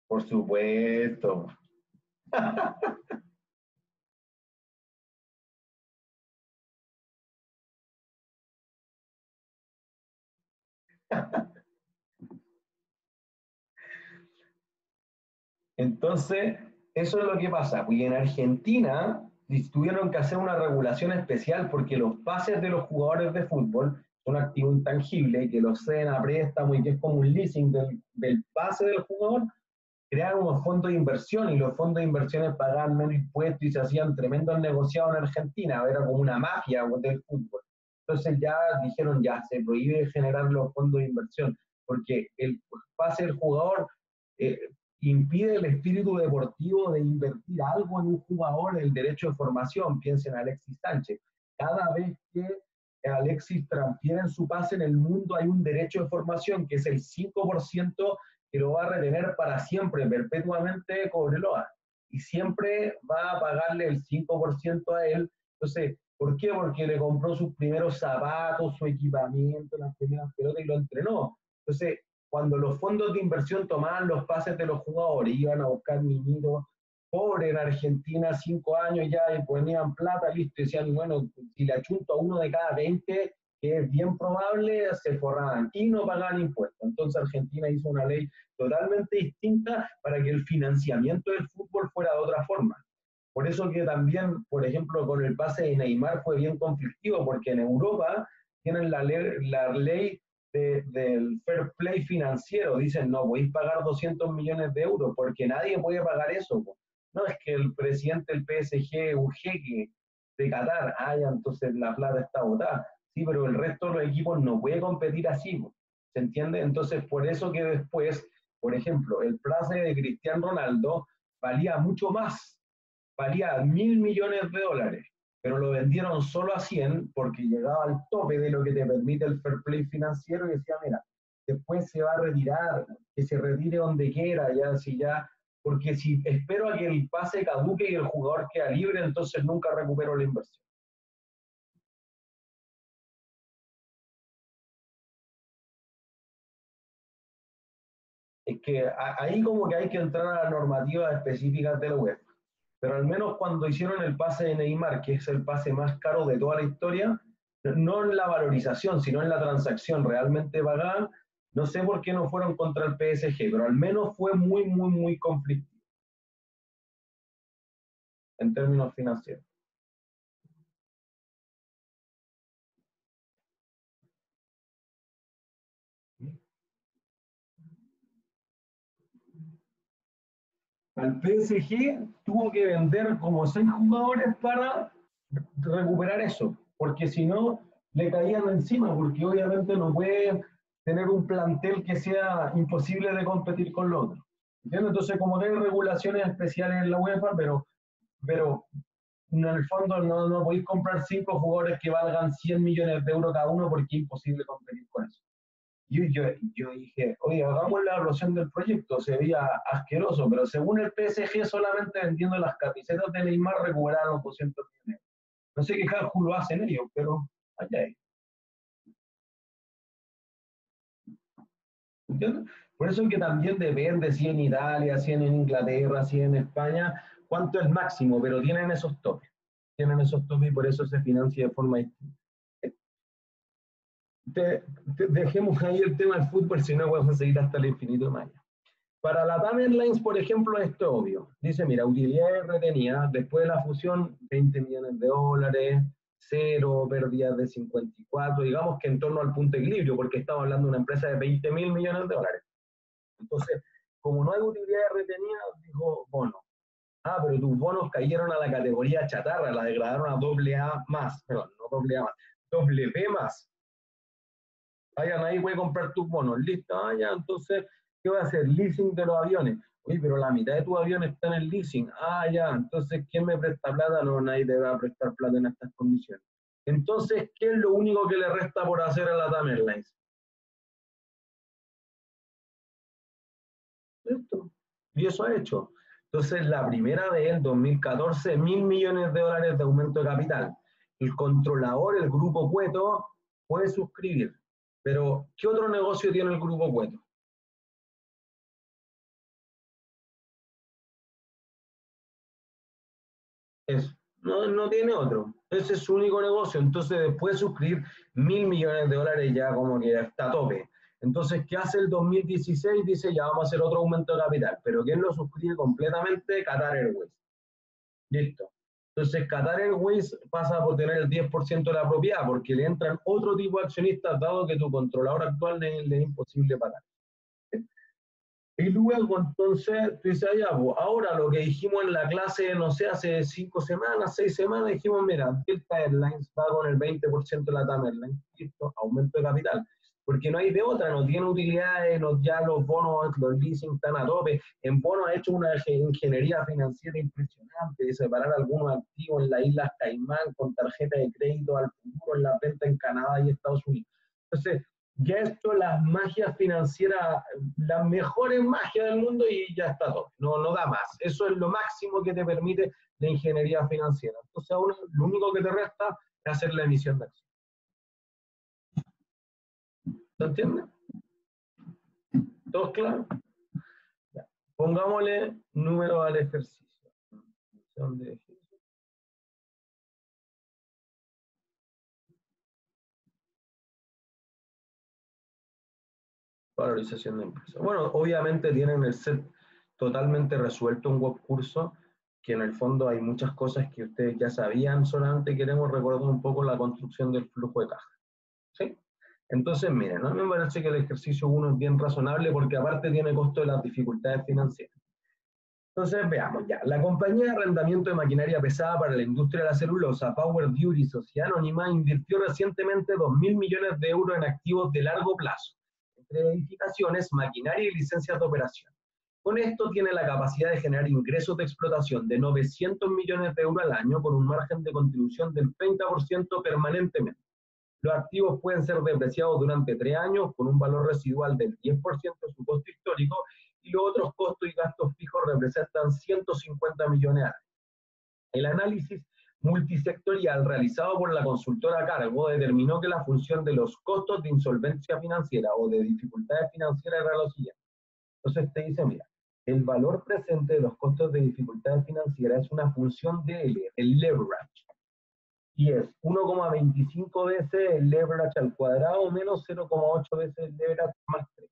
Speaker 1: Por supuesto. Entonces, eso es lo que pasa. Porque en Argentina tuvieron que hacer una regulación especial porque los pases de los jugadores de fútbol son activo intangible y que los ceden a préstamo y que es como un leasing del pase del jugador, crearon unos fondos de inversión y los fondos de inversiones pagaban menos impuestos y se hacían tremendos negociados en Argentina. Era como una mafia del fútbol. Entonces ya dijeron, ya se prohíbe generar los fondos de inversión porque el pase del jugador eh, impide el espíritu deportivo de invertir algo en un jugador, el derecho de formación. Piensen en Alexis Sánchez. Cada vez que Alexis transfiere en su pase en el mundo hay un derecho de formación que es el 5% que lo va a retener para siempre, perpetuamente Cobreloa. Y siempre va a pagarle el 5% a él. Entonces, ¿por qué? Porque le compró sus primeros zapatos, su equipamiento, las primeras pelotas y lo entrenó. Entonces, cuando los fondos de inversión tomaban los pases de los jugadores, iban a buscar niñitos pobres en Argentina, 5 años ya, y ponían plata, listo, y decían, bueno, si le achunto a uno de cada 20, que es bien probable, se forraban y no pagaban impuestos. Entonces Argentina hizo una ley totalmente distinta para que el financiamiento del fútbol fuera de otra forma. Por eso que también, por ejemplo, con el pase de Neymar fue bien conflictivo, porque en Europa tienen la ley del fair play financiero. Dicen, no, podéis pagar 200 millones de euros, porque nadie puede pagar eso. No, es que el presidente del PSG es un jeque de Qatar. Ah, ya, entonces la plata está botada. Sí, pero el resto de los equipos no puede competir así. ¿Se entiende? Entonces, por eso que después, por ejemplo, el pase de Cristiano Ronaldo valía mucho más, valía 1.000 millones de dólares, pero lo vendieron solo a 100 porque llegaba al tope de lo que te permite el fair play financiero y decía, mira, después se va a retirar, que se retire donde quiera, ya, si ya, porque si espero a que el pase caduque y el jugador queda libre, entonces nunca recupero la inversión. Es que ahí como que hay que entrar a las normativas específicas de la UEFA. Pero al menos cuando hicieron el pase de Neymar, que es el pase más caro de toda la historia, no en la valorización, sino en la transacción realmente pagada, no sé por qué no fueron contra el PSG, pero al menos fue muy, muy, muy conflictivo en términos financieros. Al PSG tuvo que vender como 6 jugadores para recuperar eso, porque si no le caían encima, porque obviamente no puede tener un plantel que sea imposible de competir con los otros. ¿Entiendes? Entonces, como que hay regulaciones especiales en la UEFA, pero en el fondo no podéis comprar 5 jugadores que valgan 100 millones de euros cada uno porque es imposible competir con eso. Yo dije, oye, hagamos la evaluación del proyecto, se veía asqueroso, pero según el PSG, solamente vendiendo las camisetas de Neymar recuperaron 200 millones. No sé qué cálculo hacen ellos, pero allá hay. entiendes? Por eso es que también depende si en Italia, si en Inglaterra, si en España, cuánto es el máximo, pero tienen esos topes. Tienen esos topes y por eso se financia de forma distinta. Dejemos ahí el tema del fútbol, si no vamos a seguir hasta el infinito más allá. Para la TAM Airlines, por ejemplo, esto es obvio. Dice, mira, utilidades retenidas, después de la fusión, 20 millones de dólares, cero, pérdidas de 54, digamos que en torno al punto de equilibrio, porque estamos hablando de una empresa de 20 mil millones de dólares. Entonces, como no hay utilidades retenidas, dijo bono. Ah, pero tus bonos cayeron a la categoría chatarra, la degradaron a doble A más, perdón, no doble A más, doble B más. Vaya, nadie puede comprar tus bonos, listo, ah, ya, entonces, ¿qué va a hacer? Leasing de los aviones. Oye, pero la mitad de tus aviones están en leasing. Ah, ya, entonces, ¿quién me presta plata? No, nadie te va a prestar plata en estas condiciones. Entonces, ¿qué es lo único que le resta por hacer a la TAM Airlines? Esto. Y eso ha hecho. Entonces, la primera de él, 2014, 1.000 millones de dólares de aumento de capital. El controlador, el Grupo Cueto, puede suscribir. Pero, ¿qué otro negocio tiene el Grupo Cueto? Eso. No, no tiene otro. Ese es su único negocio. Entonces, después de suscribir 1.000 millones de dólares, ya como que está a tope. Entonces, ¿qué hace el 2016? Dice, ya vamos a hacer otro aumento de capital. Pero ¿quién lo suscribe completamente? Qatar Airways. Listo. Entonces, Qatar Airways pasa por tener el 10% de la propiedad, porque le entran otro tipo de accionistas, dado que tu controlador actual le es imposible pagar. Y luego, entonces, tú dices, ya, pues, ahora lo que dijimos en la clase, no sé, hace 5 semanas, 6 semanas, dijimos, mira, Delta Airlines va con el 20% de la TAM Airlines, listo, aumento de capital. Porque no hay de otra, no tiene utilidades, no, ya los bonos, los leasing están a tope. En bonos ha hecho una ingeniería financiera impresionante de separar algunos activos en las Islas Caimán con tarjeta de crédito al futuro en la venta en Canadá y Estados Unidos. Entonces, ya esto, las magias financieras, las mejores magias del mundo y ya está todo, no, no da más. Eso es lo máximo que te permite la ingeniería financiera. Entonces, ahora lo único que te resta es hacer la emisión de acciones. ¿Se entiende? ¿Todo claro? Ya. Pongámosle número al ejercicio. Valorización de empresa. Bueno, obviamente tienen el set totalmente resuelto un web curso, que en el fondo hay muchas cosas que ustedes ya sabían, solamente queremos recordar un poco la construcción del flujo de caja. ¿Sí? Entonces, miren, a mí me parece que el ejercicio 1 es bien razonable porque aparte tiene costo de las dificultades financieras. Entonces, veamos ya. La compañía de arrendamiento de maquinaria pesada para la industria de la celulosa, Power Duty Sociedad Anónima, invirtió recientemente 2.000 millones de euros en activos de largo plazo, entre edificaciones, maquinaria y licencias de operación. Con esto tiene la capacidad de generar ingresos de explotación de 900 millones de euros al año con un margen de contribución del 30% permanentemente. Los activos pueden ser depreciados durante 3 años con un valor residual del 10% de su costo histórico y los otros costos y gastos fijos representan 150 millones al año. El análisis multisectorial realizado por la consultora Cargo determinó que la función de los costos de insolvencia financiera o de dificultades financieras era lo siguiente. Entonces te dice, mira, el valor presente de los costos de dificultades financieras es una función de L, el leverage, y es 1,25 veces el leverage al cuadrado menos 0,8 veces el leverage más 3,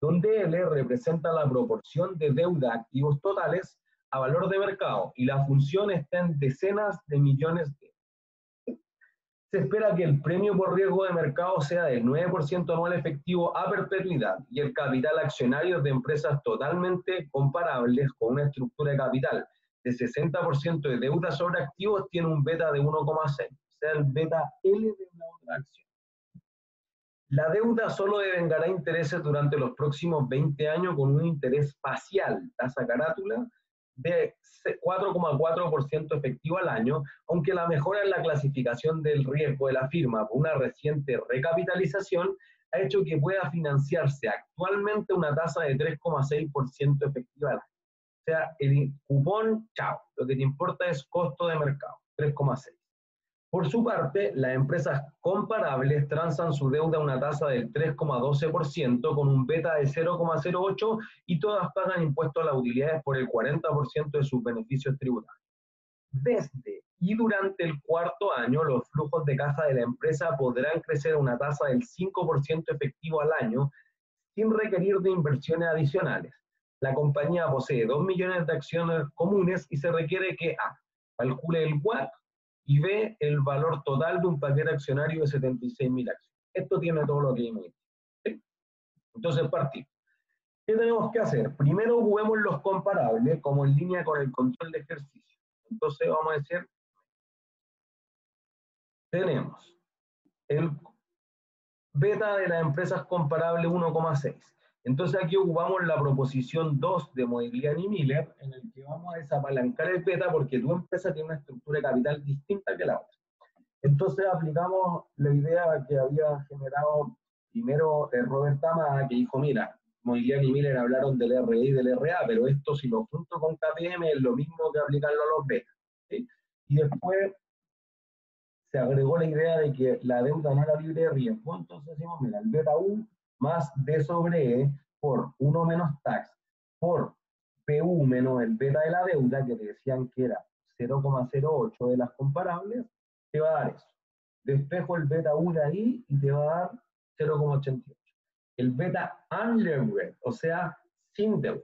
Speaker 1: donde L representa la proporción de deuda a activos totales a valor de mercado y la función está en decenas de millones de euros. Se espera que el premio por riesgo de mercado sea del 9% anual efectivo a perpetuidad y el capital accionario de empresas totalmente comparables con una estructura de capital de 60% de deuda sobre activos tiene un beta de 1,6, o sea, el beta L de una otra acción. La deuda solo devengará intereses durante los próximos 20 años con un interés facial, tasa carátula, de 4,4% efectivo al año, aunque la mejora en la clasificación del riesgo de la firma por una reciente recapitalización ha hecho que pueda financiarse actualmente una tasa de 3,6% efectiva al año. O sea, el cupón, chao, lo que te importa es costo de mercado, 3,6. Por su parte, las empresas comparables transan su deuda a una tasa del 3,12% con un beta de 0,08 y todas pagan impuestos a las utilidades por el 40% de sus beneficios tributarios. Desde y durante el cuarto año, los flujos de caja de la empresa podrán crecer a una tasa del 5% efectivo al año sin requerir de inversiones adicionales. La compañía posee 2 millones de acciones comunes y se requiere que A. Calcule el WACC y B. El valor total de un paquete accionario de 76.000 acciones. Esto tiene todo lo que vimos. ¿Sí? Entonces, partimos. ¿Qué tenemos que hacer? Primero juguemos los comparables como en línea con el control de ejercicio. Entonces vamos a decir, tenemos el beta de las empresas comparables 1,6. Entonces aquí ocupamos la proposición 2 de Modigliani y Miller, en el que vamos a desapalancar el beta porque tu empresa tiene una estructura de capital distinta que la otra. Entonces aplicamos la idea que había generado primero Robert Tama, que dijo, mira, Modigliani y Miller hablaron del RI y del RA, pero esto si lo junto con KPM es lo mismo que aplicarlo a los betas. ¿Sí? Y después se agregó la idea de que la deuda no era libre de riesgo, entonces decimos, mira, el beta U más D sobre E por 1 menos tax por PU menos el beta de la deuda, que te decían que era 0,08 de las comparables, te va a dar eso. Despejo el beta U de ahí y te va a dar 0,88. El beta unlevered, o sea, sin deuda.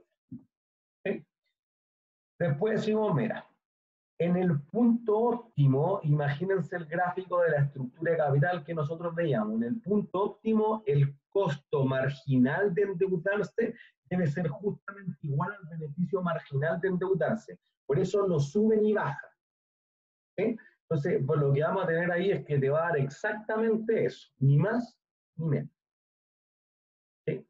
Speaker 1: ¿Sí? Después decimos, mira, en el punto óptimo, imagínense el gráfico de la estructura de capital que nosotros veíamos. En el punto óptimo, el costo marginal de endeudarse debe ser justamente igual al beneficio marginal de endeudarse. Por eso no sube ni baja. ¿Sí? Entonces, pues lo que vamos a tener ahí es que te va a dar exactamente eso, ni más ni menos. ¿Sí?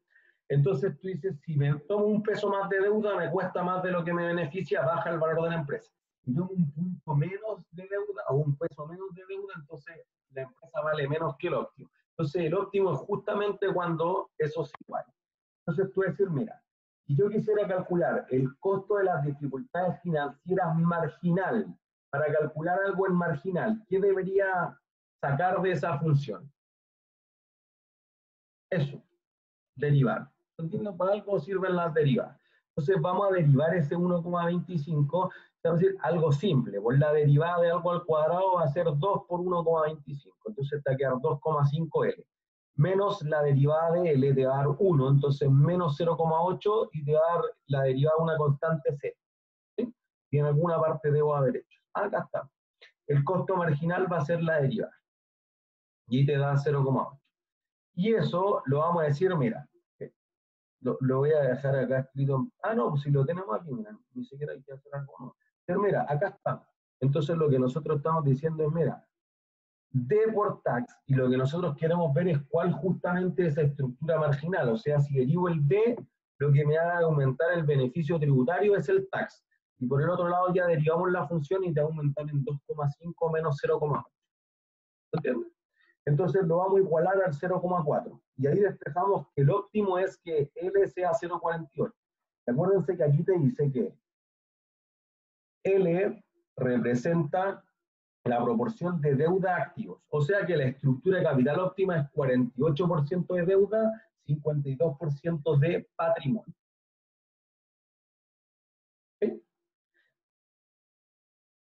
Speaker 1: Entonces tú dices, si me tomo un peso más de deuda, me cuesta más de lo que me beneficia, baja el valor de la empresa. Si tomo un punto menos de deuda o un peso menos de deuda, entonces la empresa vale menos que el óptimo. Entonces el óptimo es justamente cuando eso es igual. Entonces tú decir, mira, si yo quisiera calcular el costo de las dificultades financieras marginal, para calcular algo en marginal, ¿qué debería sacar de esa función? Eso, derivar. ¿Entienden? Para algo sirven las derivadas. Entonces vamos a derivar ese 1,25, vamos a decir algo simple, pues la derivada de algo al cuadrado va a ser 2 por 1,25, entonces te va a quedar 2,5L, menos la derivada de L te va a dar 1, entonces menos 0,8 y te va a dar la derivada de una constante C. ¿Sí? Y en alguna parte debo haber hecho. Acá está. El costo marginal va a ser la derivada. Y te da 0,8. Y eso lo vamos a decir, mira, lo voy a dejar acá escrito. Ah, no, pues si lo tenemos aquí, mira, ni siquiera hay que hacer algo. No. Pero mira, acá está. Entonces lo que nosotros estamos diciendo es, mira, D por tax, y lo que nosotros queremos ver es cuál justamente es esa estructura marginal. O sea, si derivo el D, lo que me haga aumentar el beneficio tributario es el tax. Y por el otro lado ya derivamos la función y te va a aumentar en 2,5 menos 0,8. ¿Entiendes? Entonces lo vamos a igualar al 0,4. Y ahí despejamos que el óptimo es que L sea 0,48. Acuérdense que aquí te dice que L representa la proporción de deuda a activos. O sea que la estructura de capital óptima es 48% de deuda, 52% de patrimonio. ¿Sí?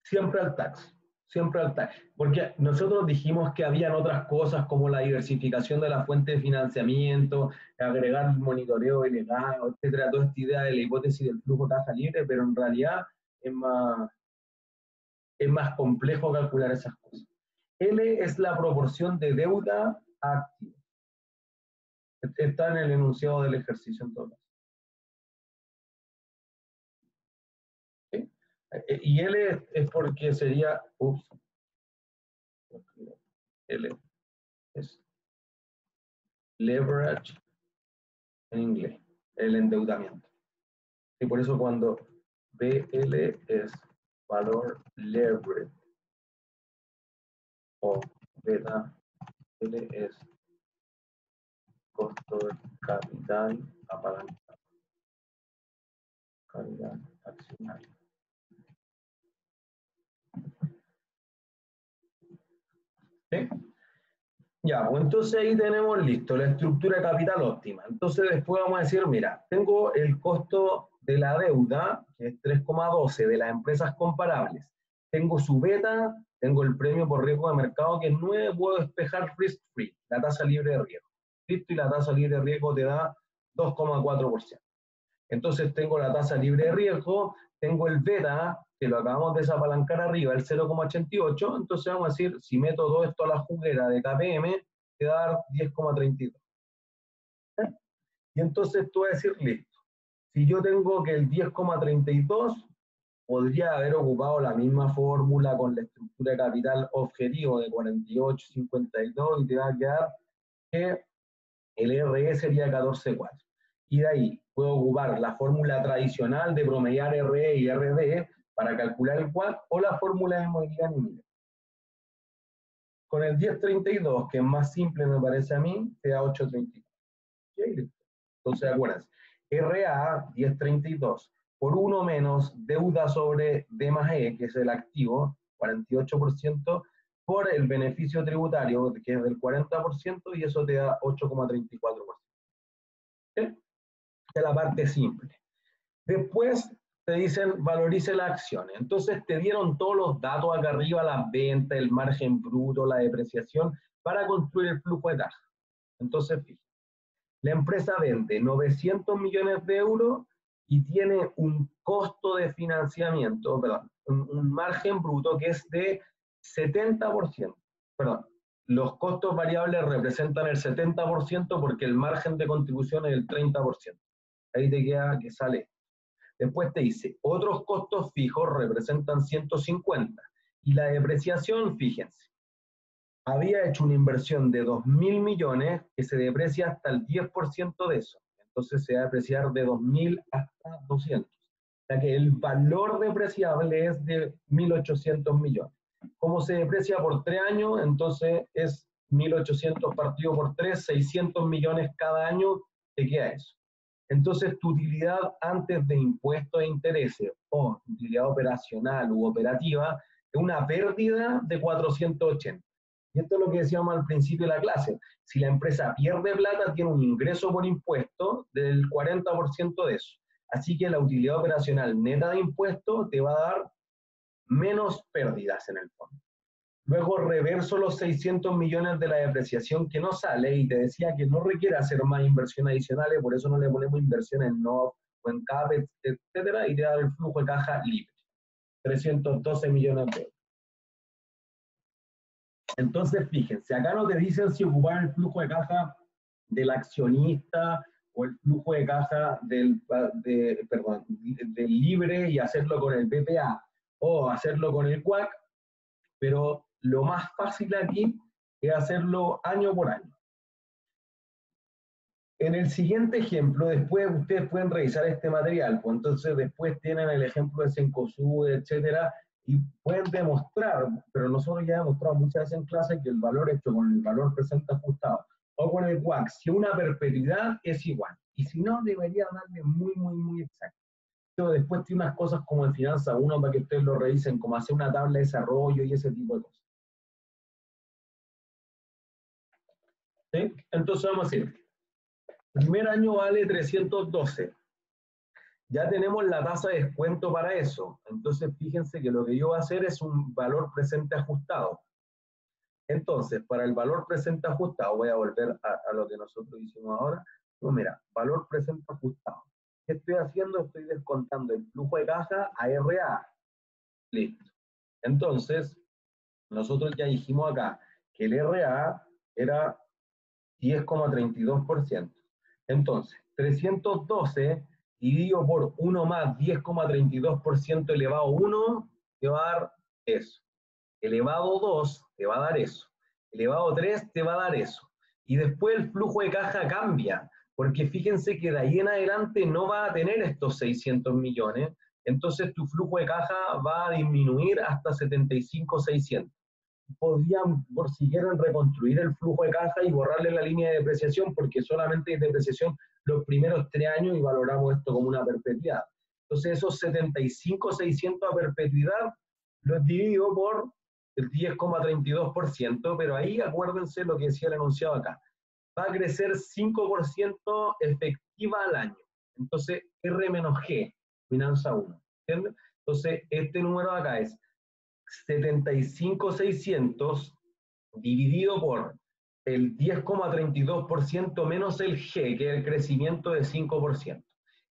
Speaker 1: Siempre al tax. Siempre al tax. Porque nosotros dijimos que habían otras cosas como la diversificación de la fuente de financiamiento, agregar monitoreo delegado, etcétera, toda esta idea de la hipótesis del flujo tasa libre, pero en realidad es más complejo calcular esas cosas. L es la proporción de deuda a activos. Está en el enunciado del ejercicio en todo caso. ¿Sí? Y L es porque sería, L es leverage en inglés, el endeudamiento. Y por eso cuando BL es valor leverage o beta L es costo de capital apalancado, calidad accionaria. ¿Sí? Ya, pues entonces ahí tenemos listo la estructura de capital óptima. Entonces después vamos a decir, mira, tengo el costo de la deuda, que es 3,12 de las empresas comparables. Tengo su beta, tengo el premio por riesgo de mercado, que es 9, puedo despejar risk free, la tasa libre de riesgo. Listo, y la tasa libre de riesgo te da 2,4%. Entonces tengo la tasa libre de riesgo, tengo el beta, que lo acabamos de desapalancar arriba, el 0,88, entonces vamos a decir, si meto todo esto a la juguera de KPM, te va a dar 10,32. Y entonces tú vas a decir, listo, si yo tengo que el 10,32, podría haber ocupado la misma fórmula con la estructura de capital objetivo de 48,52 y te va a quedar que el RE sería 14,4. Y de ahí puedo ocupar la fórmula tradicional de promediar RE y RD para calcular el WACC o la fórmula de movilidad Miller. Con el 10,32, que es más simple me parece a mí, te da 8,34. Entonces acuérdense, RA 10,32 por 1 menos deuda sobre D más E, que es el activo, 48%, por el beneficio tributario, que es del 40%, y eso te da 8,34%. ¿Sí? Esta es la parte simple. Después te dicen valorice las acciones. Entonces te dieron todos los datos acá arriba, las ventas, el margen bruto, la depreciación, para construir el flujo de caja. Entonces, fíjate, la empresa vende 900 millones de euros y tiene un costo de financiamiento, perdón, un margen bruto que es de 70%. Perdón, los costos variables representan el 70% porque el margen de contribución es el 30%. Ahí te queda que sale. Después te dice, otros costos fijos representan 150. Y la depreciación, fíjense, había hecho una inversión de 2.000 millones que se deprecia hasta el 10% de eso. Entonces se va a depreciar de 2.000 hasta 200. O sea que el valor depreciable es de 1.800 millones. ¿Cómo se deprecia por 3 años? Entonces es 1.800 partido por 3, 600 millones cada año, te queda eso. Entonces, tu utilidad antes de impuestos e intereses o utilidad operacional u operativa es una pérdida de 480. Y esto es lo que decíamos al principio de la clase. Si la empresa pierde plata, tiene un ingreso por impuesto del 40% de eso. Así que la utilidad operacional neta de impuestos te va a dar menos pérdidas en el fondo. Luego reverso los 600 millones de la depreciación que no sale y te decía que no requiere hacer más inversiones adicionales, por eso no le ponemos inversión en NOV o en CAPEX, etcétera, y te da el flujo de caja libre, 312 millones de euros. Entonces, fíjense, acá no te dicen si ocupar el flujo de caja del accionista o el flujo de caja del libre y hacerlo con el BPA o hacerlo con el WACC, pero lo más fácil aquí es hacerlo año por año. En el siguiente ejemplo, después ustedes pueden revisar este material, pues entonces después tienen el ejemplo de Cencosud, etcétera, y pueden demostrar, pero nosotros ya hemos demostrado muchas veces en clase que el valor hecho con el valor presente ajustado o con el WACC, si una perpetuidad es igual, y si no, debería darle muy exacto. Pero después tiene unas cosas como en Finanza 1 para que ustedes lo revisen, como hacer una tabla de desarrollo y ese tipo de cosas. ¿Sí? Entonces vamos a decir, primer año vale 312. Ya tenemos la tasa de descuento para eso. Entonces fíjense que lo que yo voy a hacer es un valor presente ajustado. Entonces, para el valor presente ajustado, voy a volver a lo que nosotros hicimos ahora. Pues mira, valor presente ajustado. ¿Qué estoy haciendo? Estoy descontando el flujo de caja a RA. Listo. Entonces, nosotros ya dijimos acá que el RA era 10,32%. Entonces, 312 dividido por 1 más 10,32% elevado a 1 te va a dar eso. Elevado 2 te va a dar eso. Elevado 3 te va a dar eso. Y después el flujo de caja cambia, porque fíjense que de ahí en adelante no va a tener estos 600 millones, entonces tu flujo de caja va a disminuir hasta 75,600. Podrían, por si quieren, reconstruir el flujo de caja y borrarle la línea de depreciación, porque solamente hay depreciación los primeros 3 años y valoramos esto como una perpetuidad. Entonces esos 75,600 a perpetuidad los divido por el 10,32%, pero ahí acuérdense lo que decía el enunciado acá. Va a crecer 5% efectiva al año. Entonces, R menos G, finanza 1. ¿Entiendes? Entonces, este número de acá es 75.600 dividido por el 10,32% menos el G, que es el crecimiento de 5%.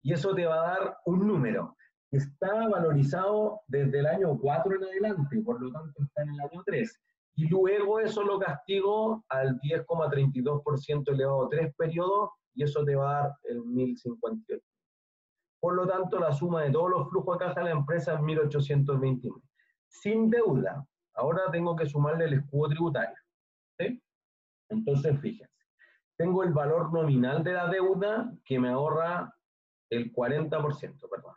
Speaker 1: Y eso te va a dar un número que está valorizado desde el año 4 en adelante, por lo tanto está en el año 3. Y luego eso lo castigo al 10,32% elevado a 3 periodos, y eso te va a dar el 1058. Por lo tanto, la suma de todos los flujos de caja de la empresa es 1829. Sin deuda, ahora tengo que sumarle el escudo tributario. ¿Sí? Entonces, fíjense, tengo el valor nominal de la deuda que me ahorra el 40%, perdón.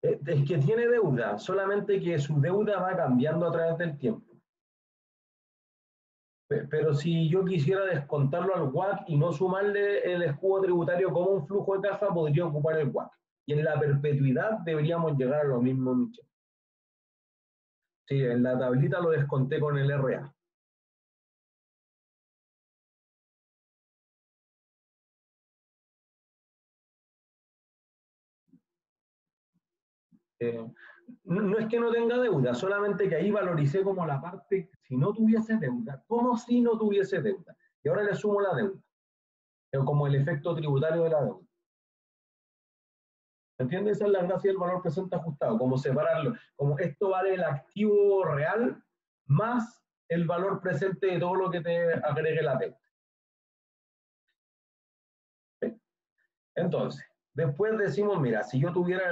Speaker 1: Es que tiene deuda, solamente que su deuda va cambiando a través del tiempo. Pero si yo quisiera descontarlo al WACC y no sumarle el escudo tributario como un flujo de caja, podría ocupar el WACC. Y en la perpetuidad deberíamos llegar a lo mismo, Michel. Sí, en la tablita lo desconté con el RA. No es que no tenga deuda, solamente que ahí valoricé como la parte, si no tuviese deuda, como si no tuviese deuda. Y ahora le sumo la deuda, como el efecto tributario de la deuda. ¿Entiendes? Esa es la gracia del valor presente ajustado, como separarlo, como esto vale el activo real más el valor presente de todo lo que te agregue la deuda. ¿Sí? Entonces, después decimos, mira, si yo tuviera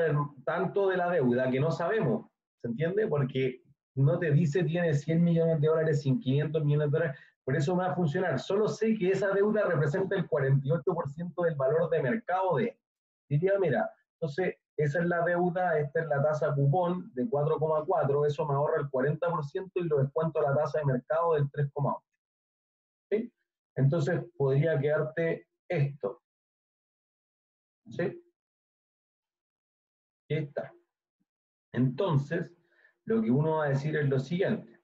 Speaker 1: tanto de la deuda que no sabemos, ¿se entiende? Porque no te dice tiene 100 millones de dólares, 500 millones de dólares, por eso me va a funcionar. Solo sé que esa deuda representa el 48% del valor de mercado de. Diría, mira, entonces esa es la deuda, esta es la tasa cupón de 4,4, eso me ahorra el 40% y lo descuento a la tasa de mercado del 3,8. ¿Sí? Entonces podría quedarte esto. ¿Sí? Aquí está. Entonces, lo que uno va a decir es lo siguiente.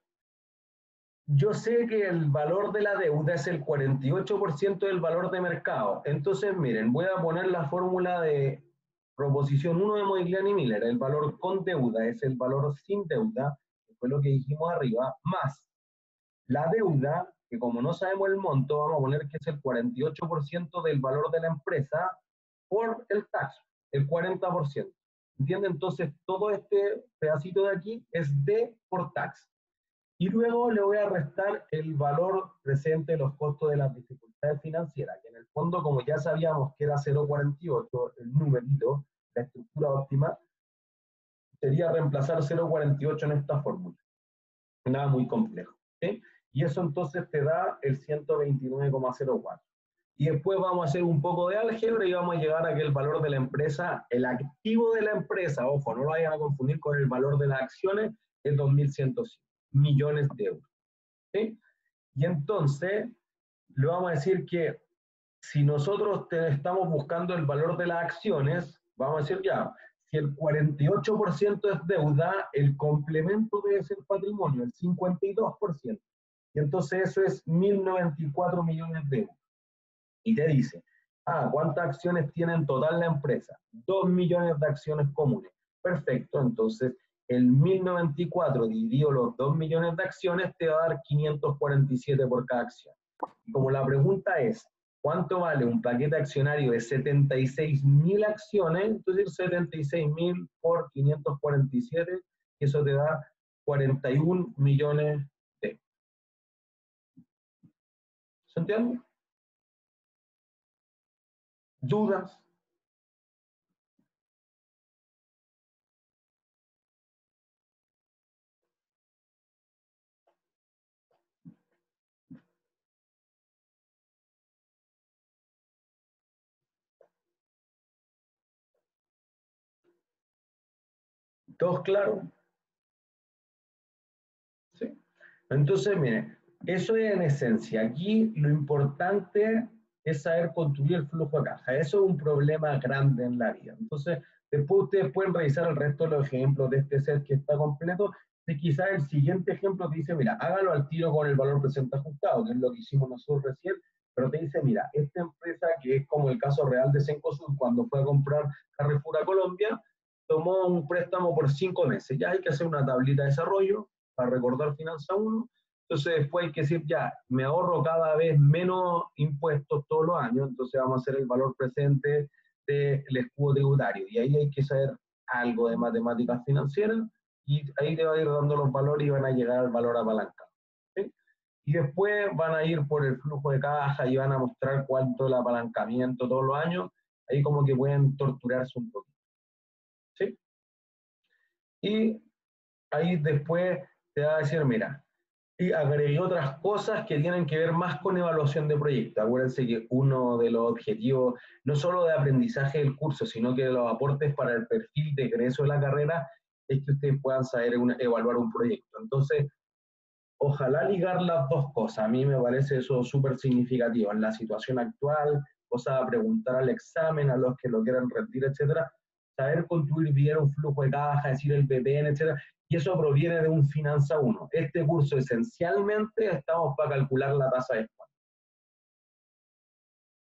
Speaker 1: Yo sé que el valor de la deuda es el 48% del valor de mercado. Entonces, miren, voy a poner la fórmula de proposición 1 de Modigliani y Miller. El valor con deuda es el valor sin deuda, que fue lo que dijimos arriba, más la deuda, que como no sabemos el monto, vamos a poner que es el 48% del valor de la empresa por el tax, el 40%. ¿Entienden? Entonces, todo este pedacito de aquí es D por tax. Y luego le voy a restar el valor presente de los costos de las dificultades financieras, que en el fondo, como ya sabíamos que era 0,48, el numerito, la estructura óptima, sería reemplazar 0,48 en esta fórmula. Nada muy complejo. ¿Sí? Y eso entonces te da el 129,04. Y después vamos a hacer un poco de álgebra y vamos a llegar a que el valor de la empresa, el activo de la empresa, ojo, no lo vayan a confundir con el valor de las acciones, es 2.105 millones de euros. ¿Sí? Y entonces le vamos a decir que si nosotros estamos buscando el valor de las acciones, vamos a decir ya, si el 48% es deuda, el complemento debe ser patrimonio, el 52%. Y entonces eso es 1.094 millones de euros. Y te dice, ¿cuántas acciones tiene en total la empresa? 2 millones de acciones comunes. Perfecto, entonces el 1.094 dividido los 2 millones de acciones te va a dar 547 por cada acción. Y como la pregunta es, ¿cuánto vale un paquete accionario de 76.000 acciones? Entonces 76.000 por 547, y eso te da 41 millones de. ¿Se entiende? ¿Dudas? ¿Todos claros? ¿Sí? Entonces, miren, eso es en esencia. Aquí lo importante es saber construir el flujo de caja. Eso es un problema grande en la vida. Entonces, Después ustedes pueden revisar el resto de los ejemplos de este set que está completo. Y quizás el siguiente ejemplo te dice, mira, hágalo al tiro con el valor presente ajustado, que es lo que hicimos nosotros recién, pero te dice, mira, esta empresa, que es como el caso real de Cencosud, cuando fue a comprar Carrefour a Colombia, tomó un préstamo por 5 meses. Ya hay que hacer una tablita de desarrollo para recordar Finanza 1. Entonces después hay que decir, ya, me ahorro cada vez menos impuestos todos los años, entonces vamos a hacer el valor presente del escudo tributario. Y ahí hay que saber algo de matemáticas financieras y ahí te va a ir dando los valores y van a llegar al valor apalancado. ¿Sí? Y después van a ir por el flujo de caja y van a mostrar cuánto el apalancamiento todos los años. Ahí como que pueden torturarse un poquito. ¿Sí? Y ahí después te va a decir, mira, y agregué otras cosas que tienen que ver más con evaluación de proyectos. Acuérdense que uno de los objetivos, no solo de aprendizaje del curso, sino que de los aportes para el perfil de egreso de la carrera, es que ustedes puedan saber evaluar un proyecto. Entonces, ojalá ligar las dos cosas. A mí me parece eso súper significativo. En la situación actual, cosa de preguntar al examen, a los que lo quieran rendir, etcétera, saber construir bien un flujo de caja, decir el BPN, etcétera. Y eso proviene de un Finanza 1. Este curso esencialmente estamos para calcular la tasa de descuento.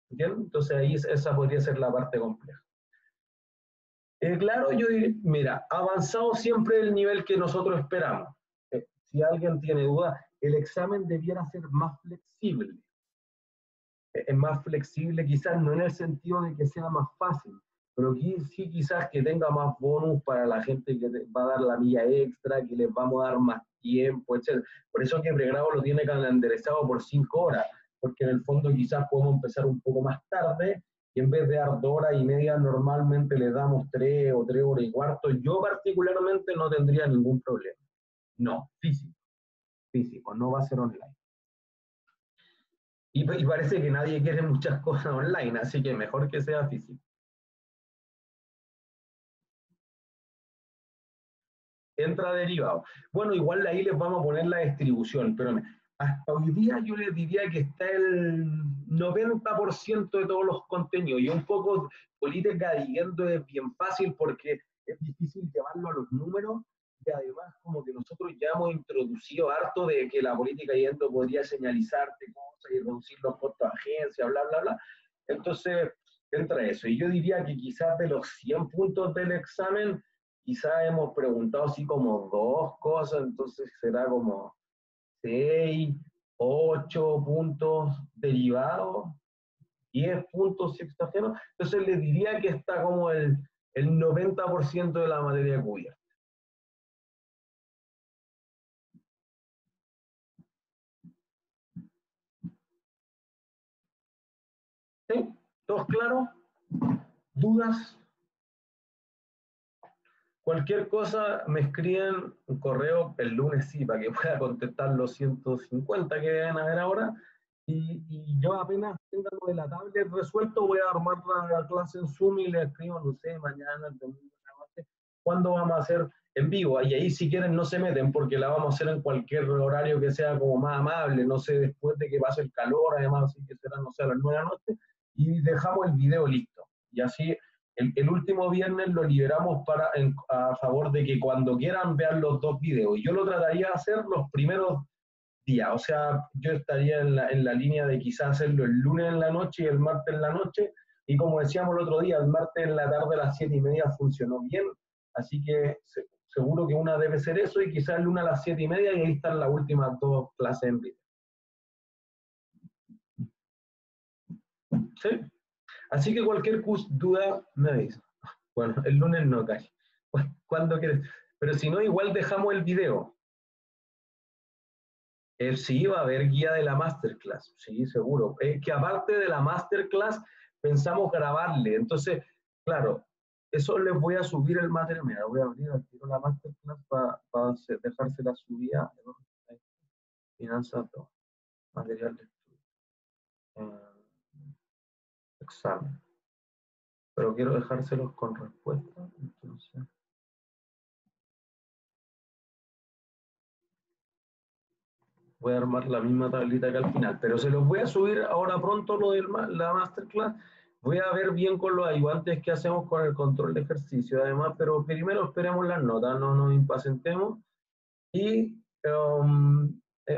Speaker 1: ¿Entienden? Entonces ahí esa podría ser la parte compleja. Claro, yo diría, mira, avanzado siempre el nivel que nosotros esperamos. Si alguien tiene duda, el examen debiera ser más flexible. Es más flexible quizás no en el sentido de que sea más fácil, pero sí quizás que tenga más bonus para la gente que va a dar la milla extra, que les vamos a dar más tiempo, etc. Por eso que pregrado lo tiene calendarizado por 5 horas, porque en el fondo quizás podemos empezar un poco más tarde y en vez de dar 2 horas y media normalmente le damos 3 o 3 horas y cuarto. Yo particularmente no tendría ningún problema. No, físico, no va a ser online. Y parece que nadie quiere muchas cosas online, así que mejor que sea físico. Entra derivado. Bueno, igual ahí les vamos a poner la distribución, pero hasta hoy día yo les diría que está el 90% de todos los contenidos y un poco política dividiendo es bien fácil porque es difícil llevarlo a los números y además como que nosotros ya hemos introducido harto de que la política yendo podría señalizarte cosas y reducir los costos de agencia, bla, bla, bla. Entonces entra eso. Y yo diría que quizás de los 100 puntos del examen, quizás hemos preguntado así como 2 cosas, entonces será como 6, 8 puntos derivados, 10 puntos sextagenos. Entonces les diría que está como el 90% de la materia cubierta. ¿Sí? ¿Todos claros? ¿Dudas? Cualquier cosa me escriben un correo el lunes, sí, para que pueda contestar los 150 que deben haber ahora. Y yo apenas tenga lo de la tablet resuelto, voy a armar la clase en Zoom y le escribo, no sé, mañana, el domingo, la noche, cuándo vamos a hacer en vivo. Y ahí si quieren no se meten porque la vamos a hacer en cualquier horario que sea como más amable, no sé, después de que pase el calor, además, así que será, no sé, a las 9 de la noche, y dejamos el video listo. Y así el último viernes lo liberamos a favor de que cuando quieran vean los 2 videos. Yo lo trataría de hacer los primeros días, o sea, yo estaría en la línea de quizás hacerlo el lunes en la noche y el martes en la noche, y como decíamos el otro día, el martes en la tarde a las 7:30 funcionó bien, así que seguro que una debe ser eso, y quizás el lunes a las 7:30, y ahí están las últimas 2 clases en vivo. ¿Sí? Así que cualquier duda me avisa. Bueno, el lunes no, Cari. ¿Cuándo quieres? Pero si no, igual dejamos el video. Sí, va a haber guía de la masterclass, sí, seguro. Que aparte de la masterclass, pensamos grabarle. Entonces, claro, eso les voy a subir el material. Mira, voy a abrir aquí la masterclass para dejársela subida. Finanzas 2, material de estudio. Examen. Pero quiero dejárselos con respuesta. Entonces, voy a armar la misma tablita que al final, pero se los voy a subir ahora pronto lo de la masterclass Voy a ver bien con los ayudantes qué hacemos con el control de ejercicio, además, pero primero esperemos las notas, no nos impacientemos y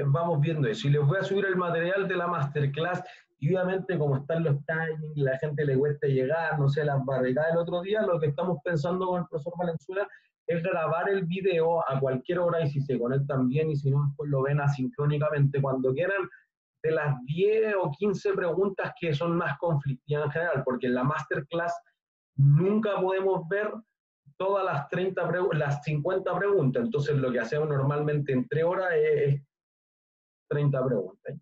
Speaker 1: vamos viendo eso. Y les voy a subir el material de la masterclass y obviamente como están los timings, la gente le cuesta llegar, no sé, las barricadas del otro día, lo que estamos pensando con el profesor Valenzuela es grabar el video a cualquier hora y si se conectan bien y si no, después lo ven asincrónicamente cuando quieran de las 10 o 15 preguntas que son más conflictivas en general, porque en la masterclass nunca podemos ver todas las 30 las 50 preguntas, entonces lo que hacemos normalmente en 3 horas es 30 preguntas.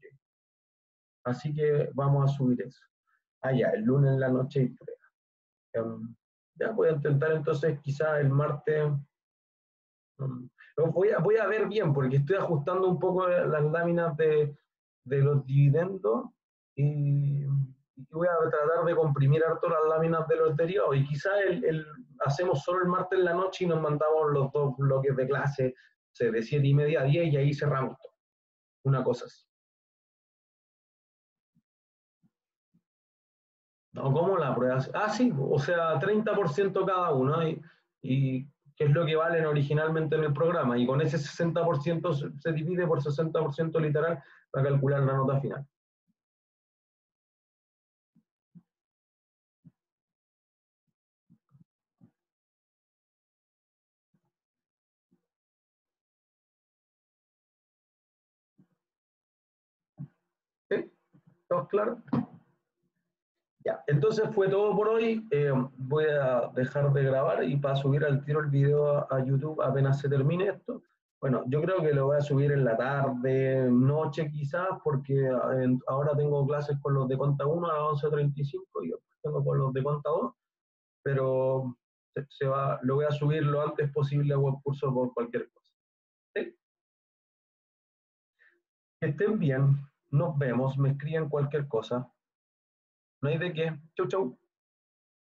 Speaker 1: Así que vamos a subir eso. Ah, ya, el lunes en la noche y 3. Ya voy a intentar entonces quizá el martes. Voy a ver bien porque estoy ajustando un poco las láminas de los dividendos y voy a tratar de comprimir harto las láminas de los derivados y quizá hacemos solo el martes en la noche y nos mandamos los dos bloques de clase de 7:30 a 10 y ahí cerramos todo. Una cosa así. ¿No? ¿Cómo la prueba? Ah, sí, o sea, 30% cada uno y que es lo que valen originalmente en el programa y con ese 60% se divide por 60% literal para calcular la nota final. ¿Sí? ¿Todos claros? Ya, entonces fue todo por hoy. Voy a dejar de grabar y para subir al tiro el video a YouTube apenas se termine esto. Bueno, yo creo que lo voy a subir en la tarde, noche quizás, porque ahora tengo clases con los de Conta 1 a las 11:35 y después tengo con los de Conta 2, pero lo voy a subir lo antes posible a web curso por cualquier cosa. ¿Sí? Que estén bien, nos vemos, me escriben cualquier cosa. No hay de qué. Chau, chau.